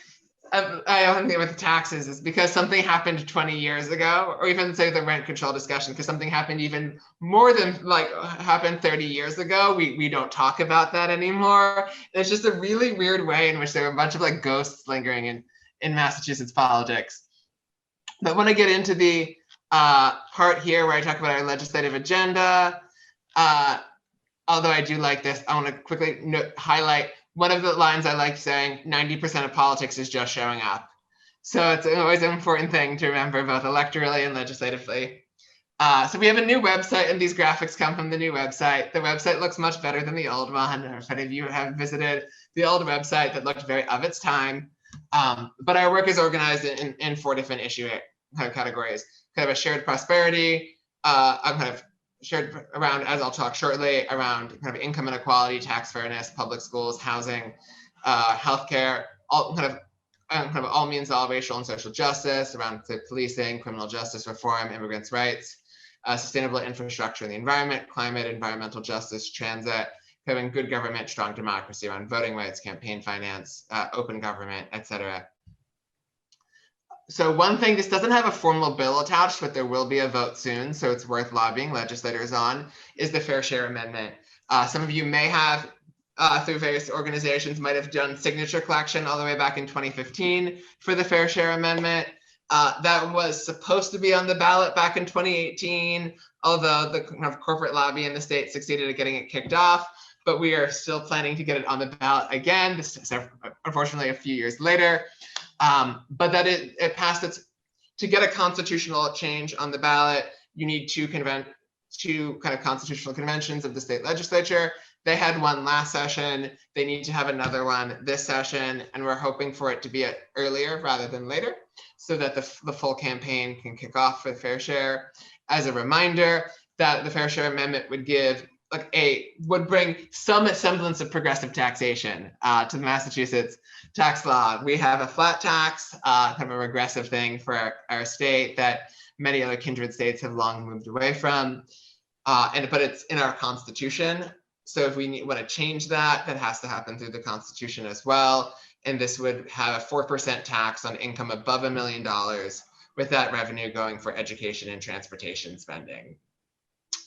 I often think with taxes is because something happened 20 years ago, or even say the rent control discussion, because something happened even more than happened 30 years ago, we don't talk about that anymore. And it's just a really weird way in which there are a bunch of like ghosts lingering in Massachusetts politics. But when I get into the part here where I talk about our legislative agenda, although I do like this, I want to quickly highlight one of the lines I like saying, 90% of politics is just showing up. So it's always an important thing to remember both electorally and legislatively. So we have a new website, and these graphics come from the new website. The website looks much better than the old one. If any of you have visited the old website, that looked very of its time. But our work is organized in 4 different issue categories. Kind of a shared prosperity, kind of shared around, as I'll talk shortly, around kind of income inequality, tax fairness, public schools, housing, healthcare, all kind of all means all racial and social justice, around policing, criminal justice reform, immigrants' rights, sustainable infrastructure and the environment, climate, environmental justice, transit, having good government, strong democracy around voting rights, campaign finance, open government, etc. So one thing, this doesn't have a formal bill attached, but there will be a vote soon, so it's worth lobbying legislators on, is the Fair Share Amendment. Some of you may have, through various organizations, might have done signature collection all the way back in 2015 for the Fair Share Amendment. That was supposed to be on the ballot back in 2018, although the kind of corporate lobby in the state succeeded at getting it kicked off. But we are still planning to get it on the ballot again. This is unfortunately a few years later. But that it passed to get a constitutional change on the ballot, you need two kind of constitutional conventions of the state legislature. They had one last session. They need to have another one this session, and we're hoping for it to be earlier rather than later, so that the full campaign can kick off for the Fair Share. As a reminder, that the Fair Share Amendment would give would bring some semblance of progressive taxation to the Massachusetts tax law. We have a flat tax, kind of a regressive thing for our state that many other kindred states have long moved away from, but it's in our Constitution. So if we want to change that, that has to happen through the Constitution as well. And this would have a 4% tax on income above $1 million, with that revenue going for education and transportation spending,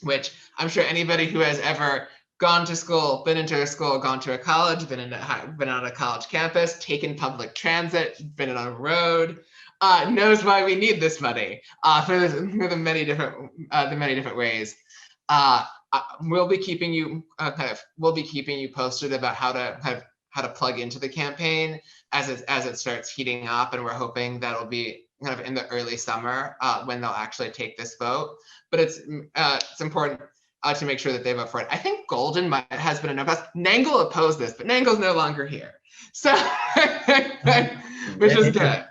which I'm sure anybody who has ever gone to school, been into a school, gone to a college, been on a college campus, taken public transit, been on a road, knows why we need this money for the many different ways. We'll be keeping you posted about how to plug into the campaign as it starts heating up, and we're hoping that'll be kind of in the early summer when they'll actually take this vote. But it's important to make sure that they vote for it. I think Golden has been enough. Nangle opposed this, but Nangle's no longer here, so which is good.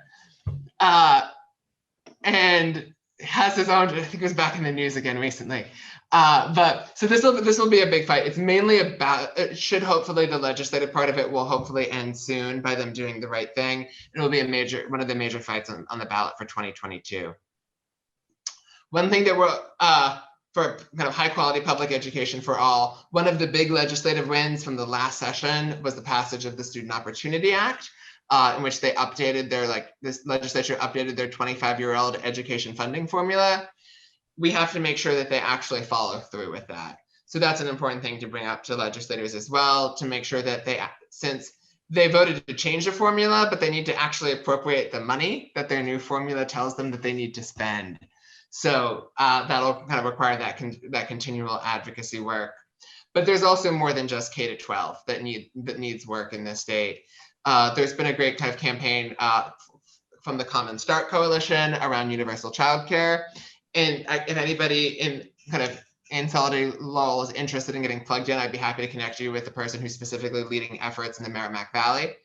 And has his own. I think it was back in the news again recently. But so this will be a big fight. It's mainly about. It should hopefully the legislative part of it will hopefully end soon by them doing the right thing. It will be one of the major fights on the ballot for 2022. One thing that we're for kind of high quality public education for all, one of the big legislative wins from the last session was the passage of the Student Opportunity Act, in which they updated this legislature updated their 25-year-old education funding formula. We have to make sure that they actually follow through with that. So that's an important thing to bring up to legislators as well, to make sure that since they voted to change the formula, but they need to actually appropriate the money that their new formula tells them that they need to spend. So that'll kind of require that continual advocacy work. But there's also more than just K-12 that needs work in this state. There's been a great kind of campaign from the Common Start Coalition around universal childcare. And if anybody in Solidarity Lowell is interested in getting plugged in, I'd be happy to connect you with the person who's specifically leading efforts in the Merrimack Valley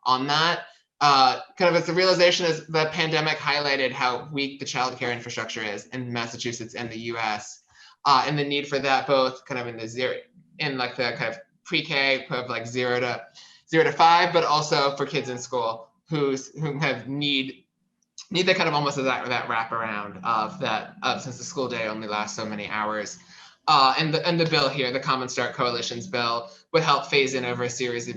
on that. It's the realization as the pandemic highlighted how weak the childcare infrastructure is in Massachusetts and the US, and the need for that both kind of in like the kind of pre-K of like 0 to 5, but also for kids in school who kind of need that kind of almost that wraparound of since the school day only lasts so many hours. And the bill here, the Common Start Coalition's bill, would help phase in over a series of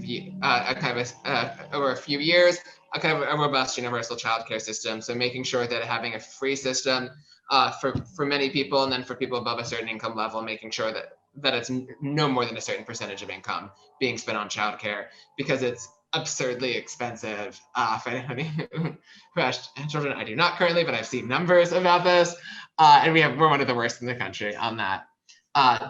over a few years, a kind of a robust universal childcare system. So making sure that having a free system for many people, and then for people above a certain income level, making sure that it's no more than a certain percentage of income being spent on childcare, because it's absurdly expensive for anybody who has children. I do not currently, but I've seen numbers about this, and we're one of the worst in the country on that.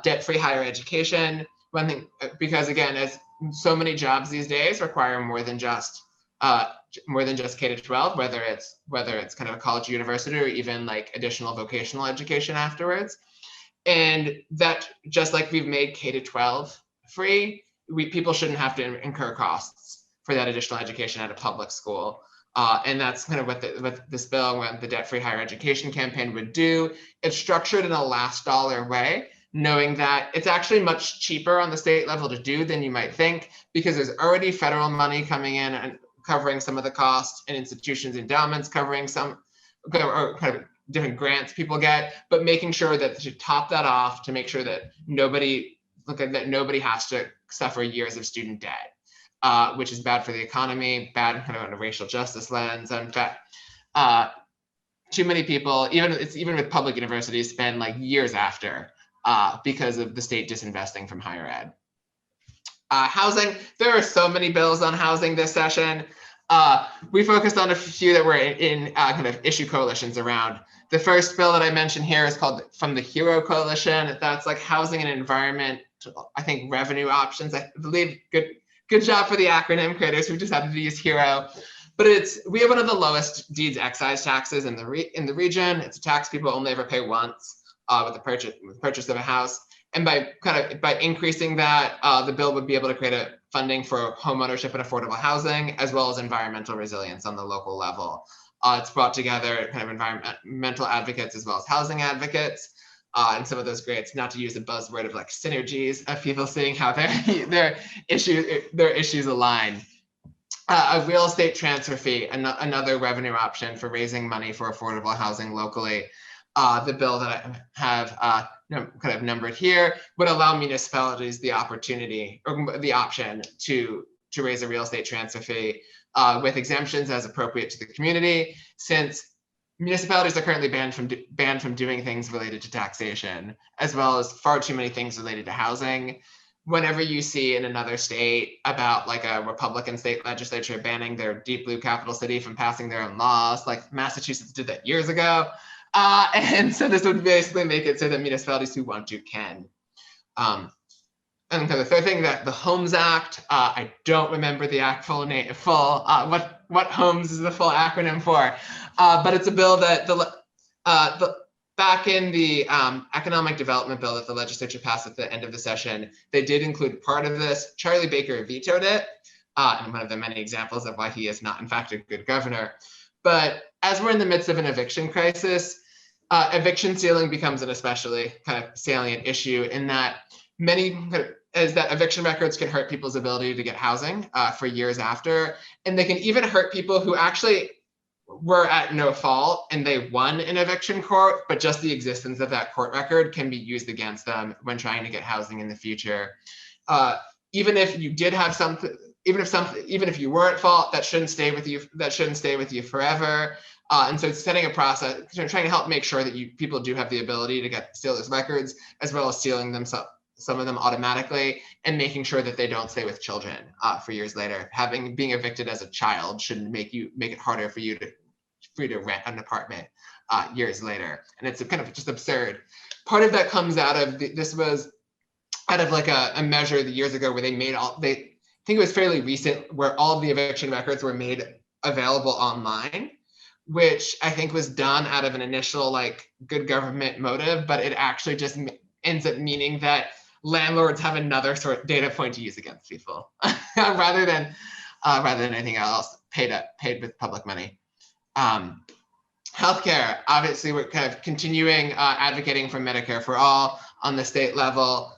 Debt-free higher education. One thing, because again, as so many jobs these days require more than just K-12, whether it's kind of a college or university, or even like additional vocational education afterwards. And that, just like we've made K-12 free, people shouldn't have to incur costs for that additional education at a public school. And that's kind of what this bill, what the debt-free higher education campaign would do. It's structured in a last dollar way, knowing that it's actually much cheaper on the state level to do than you might think, because there's already federal money coming in and covering some of the costs, and institutions, endowments covering some, or kind of different grants people get, but making sure that to top that off, to make sure that nobody has to suffer years of student debt, which is bad for the economy, bad kind of on a racial justice lens. In fact, too many people, even with public universities, spend like years after because of the state disinvesting from higher ed. Housing, there are so many bills on housing this session. We focused on a few that were in kind of issue coalitions around. The first bill that I mentioned here is called from the HERO Coalition. That's like housing and environment, I think revenue options. I believe good job for the acronym creators who decided to use HERO. But we have one of the lowest deeds excise taxes in the region. It's a tax people only ever pay once with the purchase of a house. And by increasing that, the bill would be able to create a funding for home ownership and affordable housing, as well as environmental resilience on the local level. It's brought together kind of environmental advocates as well as housing advocates, and some of those greats, not to use the buzzword of like synergies of people seeing how their issues align. A real estate transfer fee, another revenue option for raising money for affordable housing locally. The bill that I have kind of numbered here would allow municipalities the opportunity or the option to raise a real estate transfer fee with exemptions as appropriate to the community, since municipalities are currently banned from doing things related to taxation, as well as far too many things related to housing. whenever you see in another state about like a Republican state legislature banning their deep blue capital city from passing their own laws, like Massachusetts did that years ago. And so this would basically make it so that municipalities who want to can. And the third thing, that the Homes Act, I don't remember the actual name, what Homes is the full acronym for, but it's a bill that back in the economic development bill that the legislature passed at the end of the session, they did include part of this. Charlie Baker vetoed it, and one of the many examples of why he is not in fact a good governor. But as we're in the midst of an eviction crisis, eviction ceiling becomes an especially kind of salient issue in that eviction records can hurt people's ability to get housing for years after, and they can even hurt people who actually were at no fault and they won in eviction court, but just the existence of that court record can be used against them when trying to get housing in the future. Even if you did have something, even if you were at fault, that shouldn't stay with you. That shouldn't stay with you forever. And so it's setting a process, trying to help make sure that people do have the ability to steal those records, as well as stealing them some of them automatically, and making sure that they don't stay with children for years later. Being evicted as a child shouldn't make it harder for you to rent an apartment years later. And it's kind of just absurd. Part of that comes out of this was out of like a measure years ago where I think it was fairly recent, where all of the eviction records were made available online, which I think was done out of an initial like good government motive, but it actually just ends up meaning that landlords have another sort of data point to use against people rather than anything else paid with public money. Healthcare, obviously we're kind of continuing advocating for Medicare for all on the state level.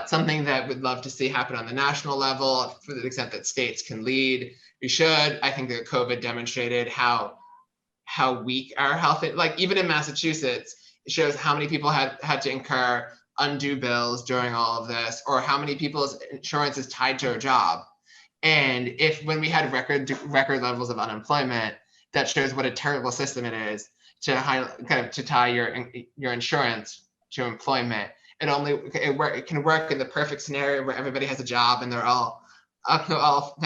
Something that we'd love to see happen on the national level for the extent that states can lead. We should. I think that COVID demonstrated how weak our health is. Like even in Massachusetts, it shows how many people had to incur undue bills during all of this, or how many people's insurance is tied to a job. And when we had record levels of unemployment, that shows what a terrible system it is to tie your insurance to employment. It can work in the perfect scenario where everybody has a job and they're all kind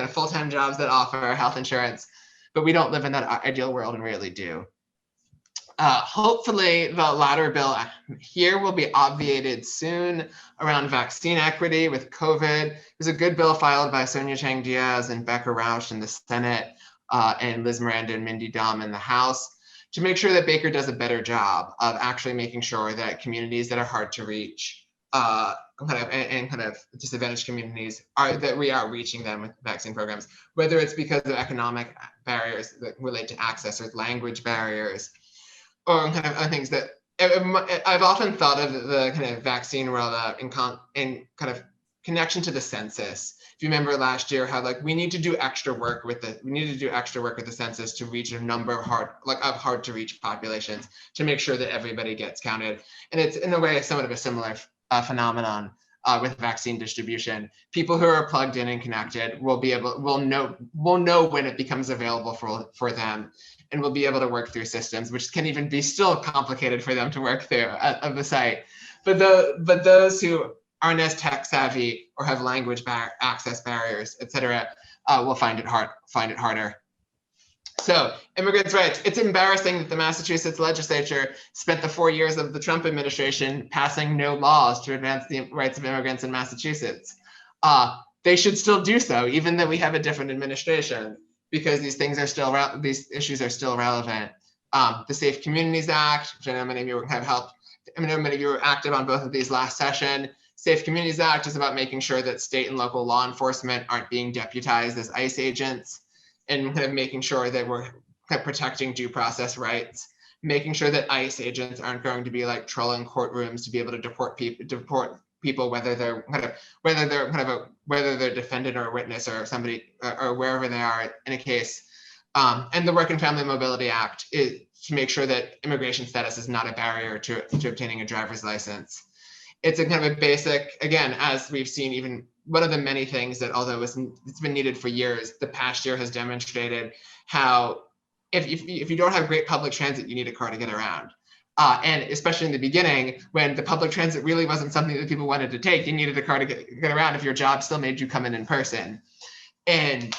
of full-time jobs that offer health insurance, but we don't live in that ideal world and really do. Hopefully the latter bill here will be obviated soon around vaccine equity with COVID. There's a good bill filed by Sonia Chang Diaz and Becca Rausch in the Senate and Liz Miranda and Mindy Dahm in the House to make sure that Baker does a better job of actually making sure that communities that are hard to reach kind of disadvantaged communities that we are reaching them with vaccine programs, whether it's because of economic barriers that relate to access or language barriers, or kind of things that I've often thought of the kind of vaccine rollout in kind of connection to the census. If you remember last year, how like we need to do extra work with the census to reach a number of hard to reach populations to make sure that everybody gets counted. And it's in a way somewhat of a similar phenomenon with vaccine distribution. People who are plugged in and connected will know when it becomes available for them, and will be able to work through systems, which can even be still complicated for them to work through of the site. But those who aren't as tech savvy or have language access barriers, et cetera, will find it harder. So immigrants' rights. It's embarrassing that the Massachusetts legislature spent the 4 years of the Trump administration passing no laws to advance the rights of immigrants in Massachusetts. They should still do so, even though we have a different administration, because these issues are still relevant. The Safe Communities Act, which I know many of you have helped. I know many of you were active on both of these last session. Safe Communities Act is about making sure that state and local law enforcement aren't being deputized as ICE agents, and kind of making sure that we're kind of protecting due process rights, making sure that ICE agents aren't going to be like trolling courtrooms to be able to deport people, whether they're defendant or a witness or somebody or wherever they are in a case. And the Work and Family Mobility Act is to make sure that immigration status is not a barrier to obtaining a driver's license. It's a kind of a basic, again, as we've seen, even one of the many things that, although it's been needed for years, the past year has demonstrated how if you don't have great public transit, you need a car to get around. And especially in the beginning, when the public transit really wasn't something that people wanted to take, you needed a car to get around if your job still made you come in person. And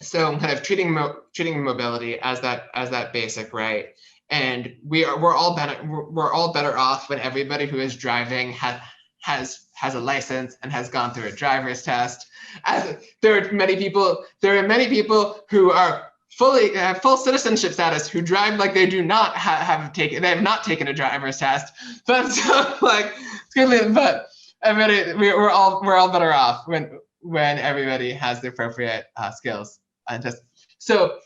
so kind of treating mobility as that basic right. And we're all better off when everybody who is driving has a license and has gone through a driver's test. There are many people who are full citizenship status who drive like they do not have not taken a driver's test. But so like, but we're all better off when everybody has the appropriate skills. So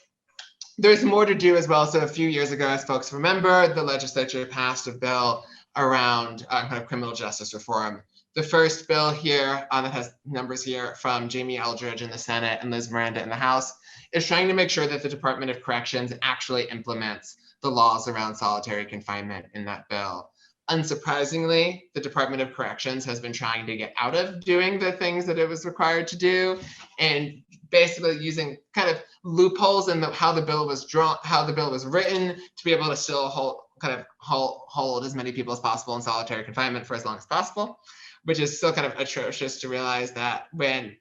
there's more to do as well. So a few years ago, as folks remember, the legislature passed a bill around kind of criminal justice reform. The first bill here that has numbers here from Jamie Eldridge in the Senate and Liz Miranda in the House is trying to make sure that the Department of Corrections actually implements the laws around solitary confinement in that bill. Unsurprisingly, the Department of Corrections has been trying to get out of doing the things that it was required to do, and basically using kind of loopholes in how the bill was written to be able to still hold as many people as possible in solitary confinement for as long as possible, which is still kind of atrocious to realize that when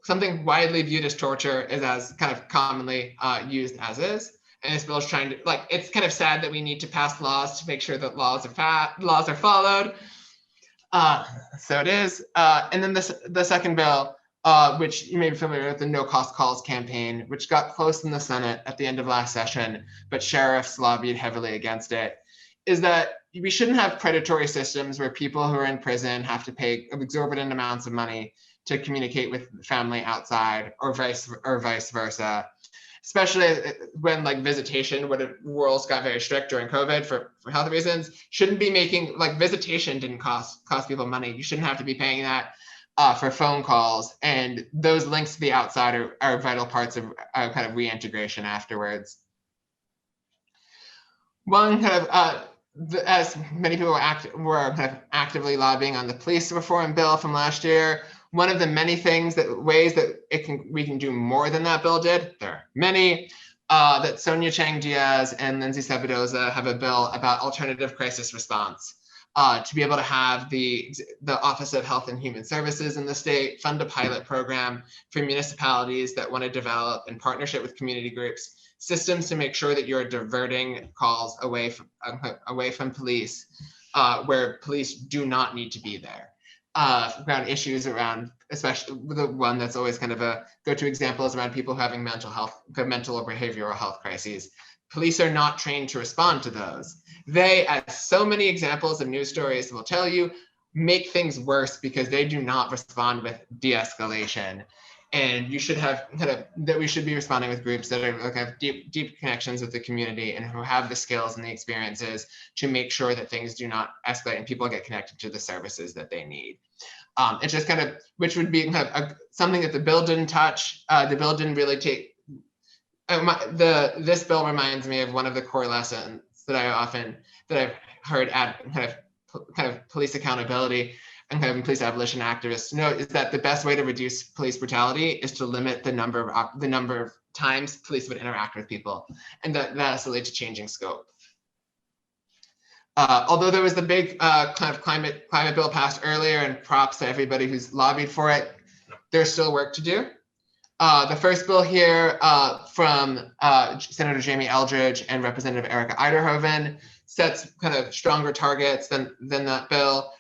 something widely viewed as torture is as kind of commonly used as is. And this bill is trying to, like, it's kind of sad that we need to pass laws to make sure that laws are followed. So it is. And then the second bill, which you may be familiar with, the No Cost Calls campaign, which got close in the Senate at the end of last session, but sheriffs lobbied heavily against it, is that we shouldn't have predatory systems where people who are in prison have to pay exorbitant amounts of money to communicate with family outside, or vice versa. Especially when like visitation, when the rules got very strict during COVID for health reasons, shouldn't be making, like, visitation didn't cost people money. You shouldn't have to be paying that for phone calls. And those links to the outside are vital parts of kind of reintegration afterwards. One kind of, as many people were kind of actively lobbying on the police reform bill from last year, one of the many ways that we can do more than that bill did, there are many, that Sonia Chang Diaz and Lindsay Sabadoza have a bill about alternative crisis response, to be able to have the Office of Health and Human Services in the state fund a pilot program for municipalities that want to develop, in partnership with community groups, systems to make sure that you're diverting calls away from police, where police do not need to be there. Around issues around, especially the one that's always kind of a go-to example is around people having mental or behavioral health crises. Police are not trained to respond to those. They, as so many examples of news stories will tell you, make things worse because they do not respond with de-escalation. And you should have that we should be responding with groups that have deep connections with the community and who have the skills and the experiences to make sure that things do not escalate and people get connected to the services that they need. It's just kind of, which would be kind of something that the bill didn't touch. The bill didn't really take, this bill reminds me of one of the core lessons that I've heard at kind of police accountability and kind of police abolition activists know, is that the best way to reduce police brutality is to limit the number of times police would interact with people, and that has to lead to changing scope. Although there was the big kind of climate bill passed earlier, and props to everybody who's lobbied for it, there's still work to do. The first bill here from Senator Jamie Eldridge and Representative Erica Eiderhoven sets kind of stronger targets than that bill,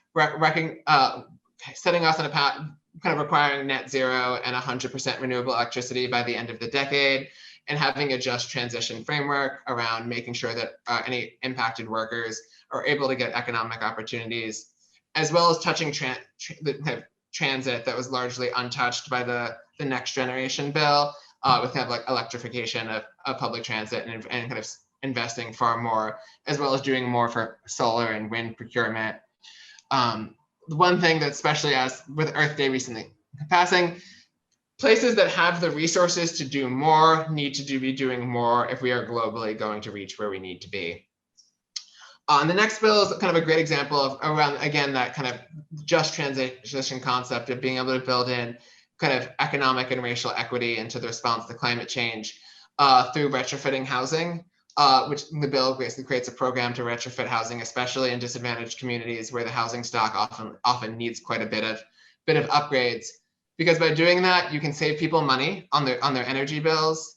setting us on a path, kind of requiring net zero and 100% renewable electricity by the end of the decade, and having a just transition framework around making sure that any impacted workers are able to get economic opportunities, as well as touching transit that was largely untouched by the next generation bill, with kind of like electrification of public transit and kind of investing far more, as well as doing more for solar and wind procurement. The one thing that, especially as with Earth Day recently passing, places that have the resources to do more need to be doing more if we are globally going to reach where we need to be. And the next bill is kind of a great example of around, again, that kind of just transition concept of being able to build in kind of economic and racial equity into the response to climate change through retrofitting housing. which the bill basically creates a program to retrofit housing, especially in disadvantaged communities where the housing stock often needs quite a bit of upgrades. Because by doing that, you can save people money on their energy bills.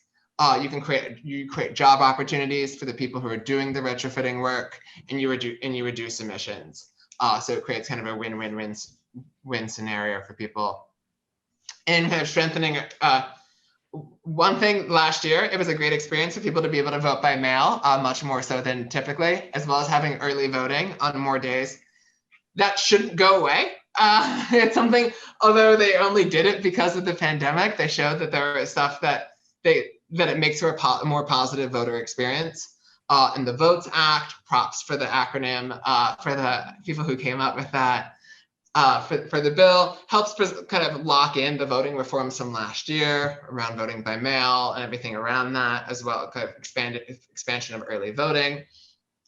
You create job opportunities for the people who are doing the retrofitting work, and you reduce emissions. So it creates kind of a win-win-win scenario for people. And kind of strengthening. One thing last year, it was a great experience for people to be able to vote by mail, much more so than typically, as well as having early voting on more days. That shouldn't go away. It's something, although they only did it because of the pandemic, they showed that there is stuff that it makes for a more positive voter experience. And the Votes Act, props for the acronym, for the people who came up with that. For the bill, helps kind of lock in the voting reforms from last year around voting by mail and everything around that, as well, kind of expansion of early voting,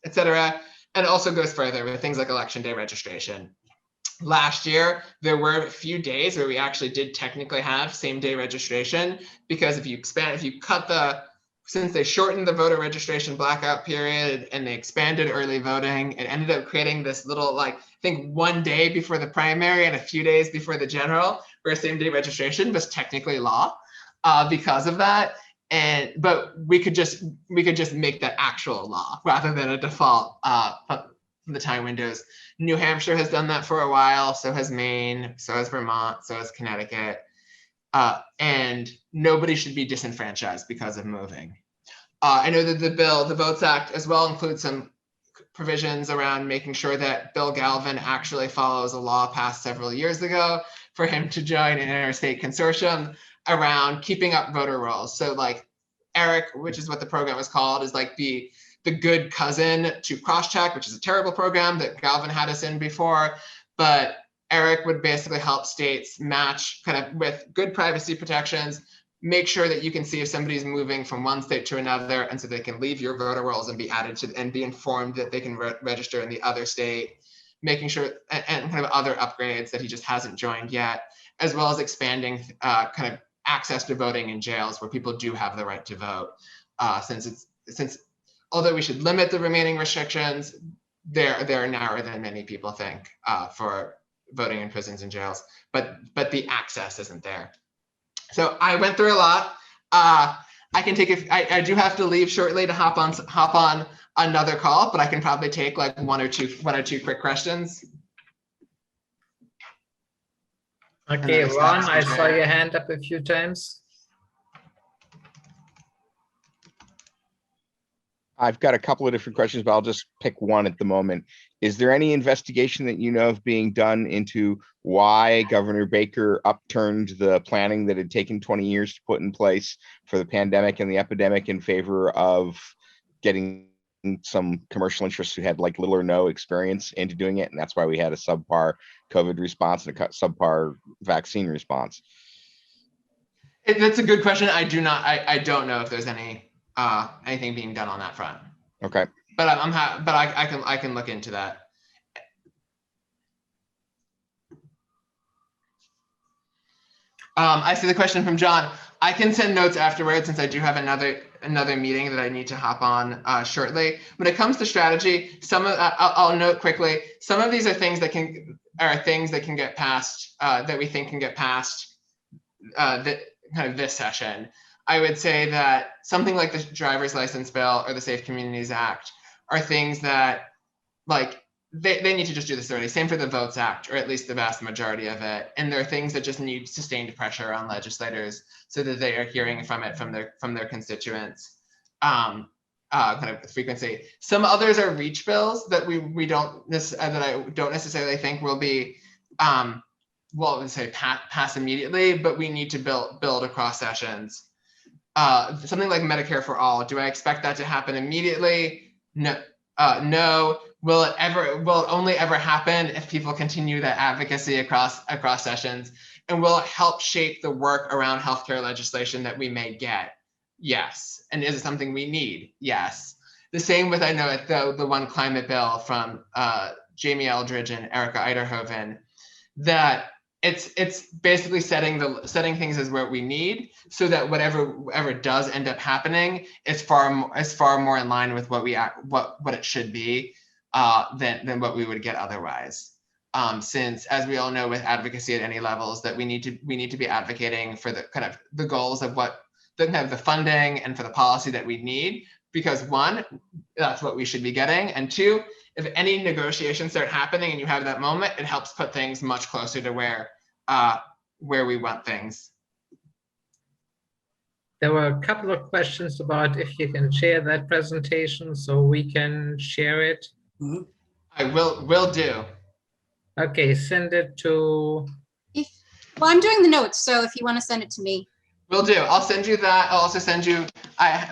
et cetera. And it also goes further with things like election day registration. Last year, there were a few days where we actually did technically have same day registration, because since they shortened the voter registration blackout period and they expanded early voting, it ended up creating this little, like, I think one day before the primary and a few days before the general, where same day registration was technically law because of that. But we could just make that actual law rather than a default from the time windows. New Hampshire has done that for a while, so has Maine, so has Vermont, so has Connecticut. And nobody should be disenfranchised because of moving. I know that the Votes Act as well includes some provisions around making sure that Bill Galvin actually follows a law passed several years ago for him to join an interstate consortium around keeping up voter rolls. So like ERIC, which is what the program is called, is like the good cousin to Crosscheck, which is a terrible program that Galvin had us in before. But ERIC would basically help states match kind of with good privacy protections, make sure that you can see if somebody's moving from one state to another, and so they can leave your voter rolls and be added to and be informed that they can register in the other state, making sure and kind of other upgrades that he just hasn't joined yet, as well as expanding kind of access to voting in jails where people do have the right to vote. Since although we should limit the remaining restrictions, they're narrower than many people think for voting in prisons and jails, but the access isn't there. So I went through a lot. I I do have to leave shortly to hop on another call, but I can probably take like one or two quick questions. Okay, Ron, I saw your hand up a few times. I've got a couple of different questions, but I'll just pick one at the moment. Is there any investigation that you know of being done into why Governor Baker upturned the planning that had taken 20 years to put in place for the pandemic and the epidemic in favor of getting some commercial interests who had like little or no experience into doing it? And that's why we had a subpar COVID response and a subpar vaccine response. That's a good question. I don't know if there's anything being done on that front. Okay. But I can look into that. I see the question from John. I can send notes afterwards since I do have another meeting that I need to hop on shortly. When it comes to strategy, I'll note quickly, some of these are things that can get passed that we think can get passed that kind of this session. I would say that something like the driver's license bill or the Safe Communities Act are things that like they need to just do this already. Same for the Votes Act, or at least the vast majority of it. And there are things that just need sustained pressure on legislators so that they are hearing from their constituents kind of frequency. Some others are reach bills that I don't necessarily think will be pass immediately, but we need to build across sessions. Something like Medicare for All. Do I expect that to happen immediately? No. No. Will it only ever happen if people continue that advocacy across sessions? And will it help shape the work around healthcare legislation that we may get? Yes. And is it something we need? Yes. The same with, I know the one climate bill from Jamie Eldridge and Erica Eiderhoven, that it's basically setting things as what we need, so that whatever does end up happening is far more in line with what it should be than what we would get otherwise. Since, as we all know, with advocacy at any levels, that we need to be advocating for the kind of the goals of what the funding and for the policy that we need, because one, that's what we should be getting, and two, if any negotiations start happening and you have that moment, it helps put things much closer to where we want things. There were a couple of questions about if you can share that presentation so we can share it. Mm-hmm. I will do. Okay, send it to. Well, I'm doing the notes, so if you want to send it to me. Will do. I'll send you that. I'll also send you,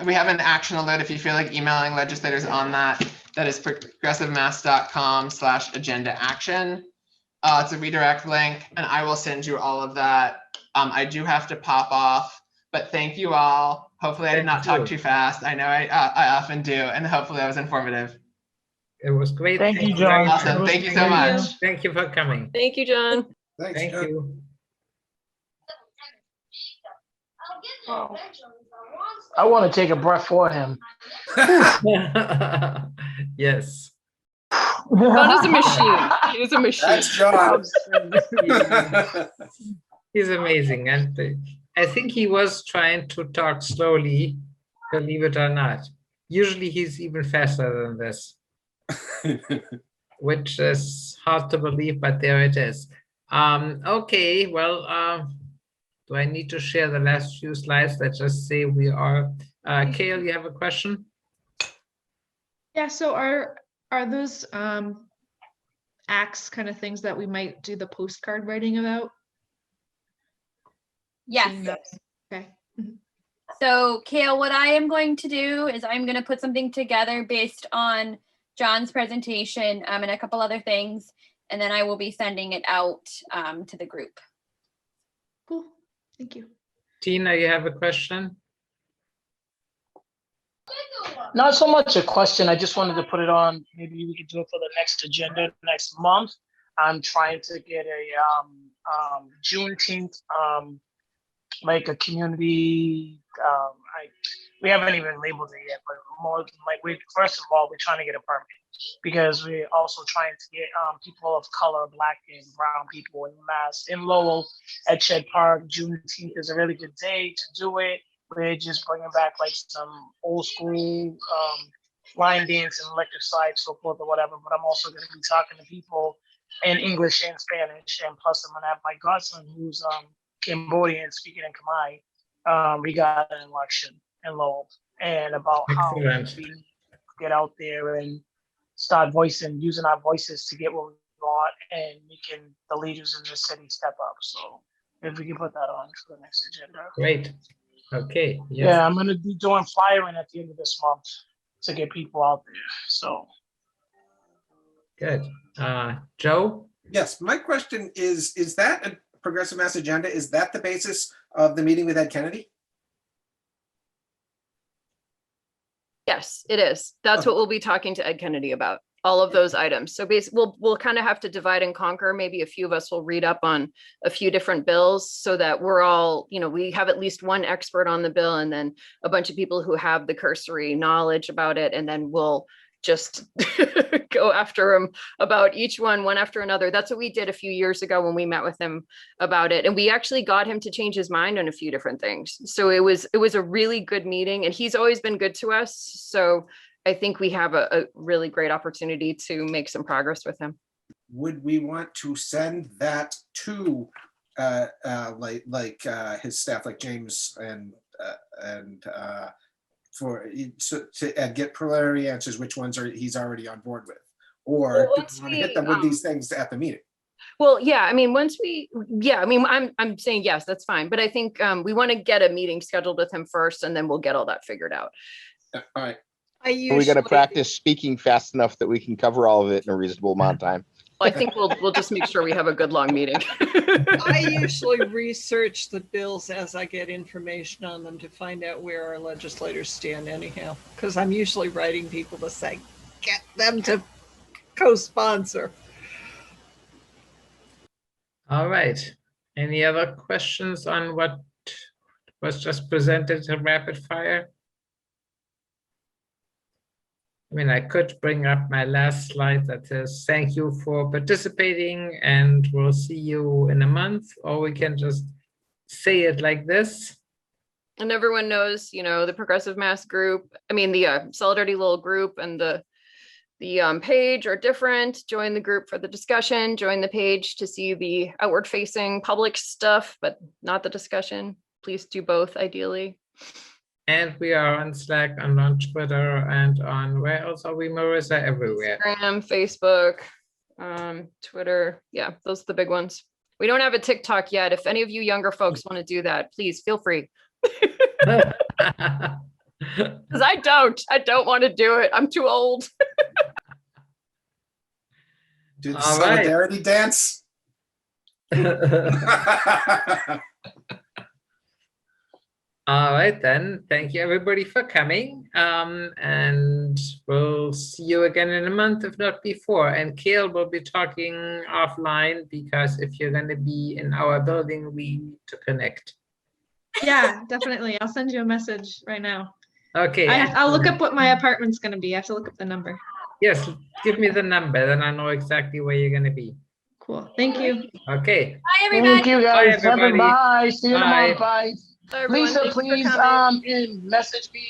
we have an action alert if you feel like emailing legislators on that. That is progressivemass.com/agenda action. It's a redirect link, and I will send you all of that. I do have to pop off, but thank you all. Hopefully I did not talk too fast. I know I often do, and hopefully I was informative. It was great. Thank you, John. Awesome. Thank you so much. Thank you for coming. Thank you, John. Thank you. Oh. I want to take a breath for him. Yes. John is a machine. He is a machine. That's John. He's amazing. And I think he was trying to talk slowly, believe it or not. Usually he's even faster than this, which is hard to believe, but there it is. Okay, well, do I need to share the last few slides that just say we are? Kale, you have a question? Yeah, so are those acts kind of things that we might do the postcard writing about? Yes. Okay. So, Kale, what I am going to do is I'm going to put something together based on John's presentation and a couple other things, and then I will be sending it out to the group. Cool. Thank you. Tina, you have a question? Not so much a question. I just wanted to put it on. Maybe we could do it for the next agenda next month. I'm trying to get a Juneteenth, like a community. We haven't even labeled it yet, but more like first of all, we're trying to get a permit because we're also trying to get people of color, Black and brown people in Mass, in Lowell at Shed Park. Juneteenth is a really good day to do it. We're just bringing back like some old school line dance and electric so forth or whatever. But I'm also going to be talking to people in English and Spanish, and plus I'm going to have my godson who's Cambodian, speaking in Khmer, regarding an election in Lowell and about how we get out there and start using our voices to get what we want and making the leaders in the city step up. So if we can put that on for the next agenda. Great. Okay. Yes. Yeah, I'm going to be doing flyering at the end of this month to get people out there. So good. Joe? Yes, my question is that a Progressive Mass agenda? Is that the basis of the meeting with Ed Kennedy? Yes, it is. That's what we'll be talking to Ed Kennedy about, all of those items. So basically, we'll kind of have to divide and conquer. Maybe a few of us will read up on a few different bills so that we're all, we have at least one expert on the bill and then a bunch of people who have the cursory knowledge about it. And then we'll just go after him about each one after another. That's what we did a few years ago when we met with him about it. And we actually got him to change his mind on a few different things. So it was a really good meeting, and he's always been good to us. So I think we have a really great opportunity to make some progress with him. Would we want to send that to his staff, like James and get preliminary answers, which ones he's already on board with, or do we want to hit them with these things at the meeting? Well, yeah, I mean, I'm saying yes, that's fine. But I think we want to get a meeting scheduled with him first, and then we'll get all that figured out. All right. We got to practice speaking fast enough that we can cover all of it in a reasonable amount of time. Well, I think we'll just make sure we have a good long meeting. I usually research the bills as I get information on them to find out where our legislators stand anyhow, because I'm usually writing people to say, get them to co-sponsor. All right. Any other questions on what was just presented to rapid fire? I mean, I could bring up my last slide that says, thank you for participating and we'll see you in a month, or we can just say it like this. And everyone knows, you know, the Progressive Mass group, I mean, the Solidarity Lowell group and the page are different. Join the group for the discussion, join the page to see the outward facing public stuff, but not the discussion. Please do both ideally. And we are on Slack and on Twitter and on, where else are we, Marissa? Everywhere. Instagram, Facebook, Twitter. Yeah, those are the big ones. We don't have a TikTok yet. If any of you younger folks want to do that, please feel free. Because I don't want to do it. I'm too old. Do the All right. solidarity dance. All right, then. Thank you, everybody, for coming. And we'll see you again in a month, if not before. And Kale will be talking offline because if you're going to be in our building, we need to connect. Yeah, definitely. I'll send you a message right now. Okay. I'll look up what my apartment's going to be. I have to look up the number. Yes, give me the number, then I know exactly where you're going to be. Cool. Thank you. Okay. Bye, everybody. Thank you, guys. Bye, everybody. Bye. See you tomorrow. Bye. Bye. Bye, everyone. Lisa, Thanks for please coming. message me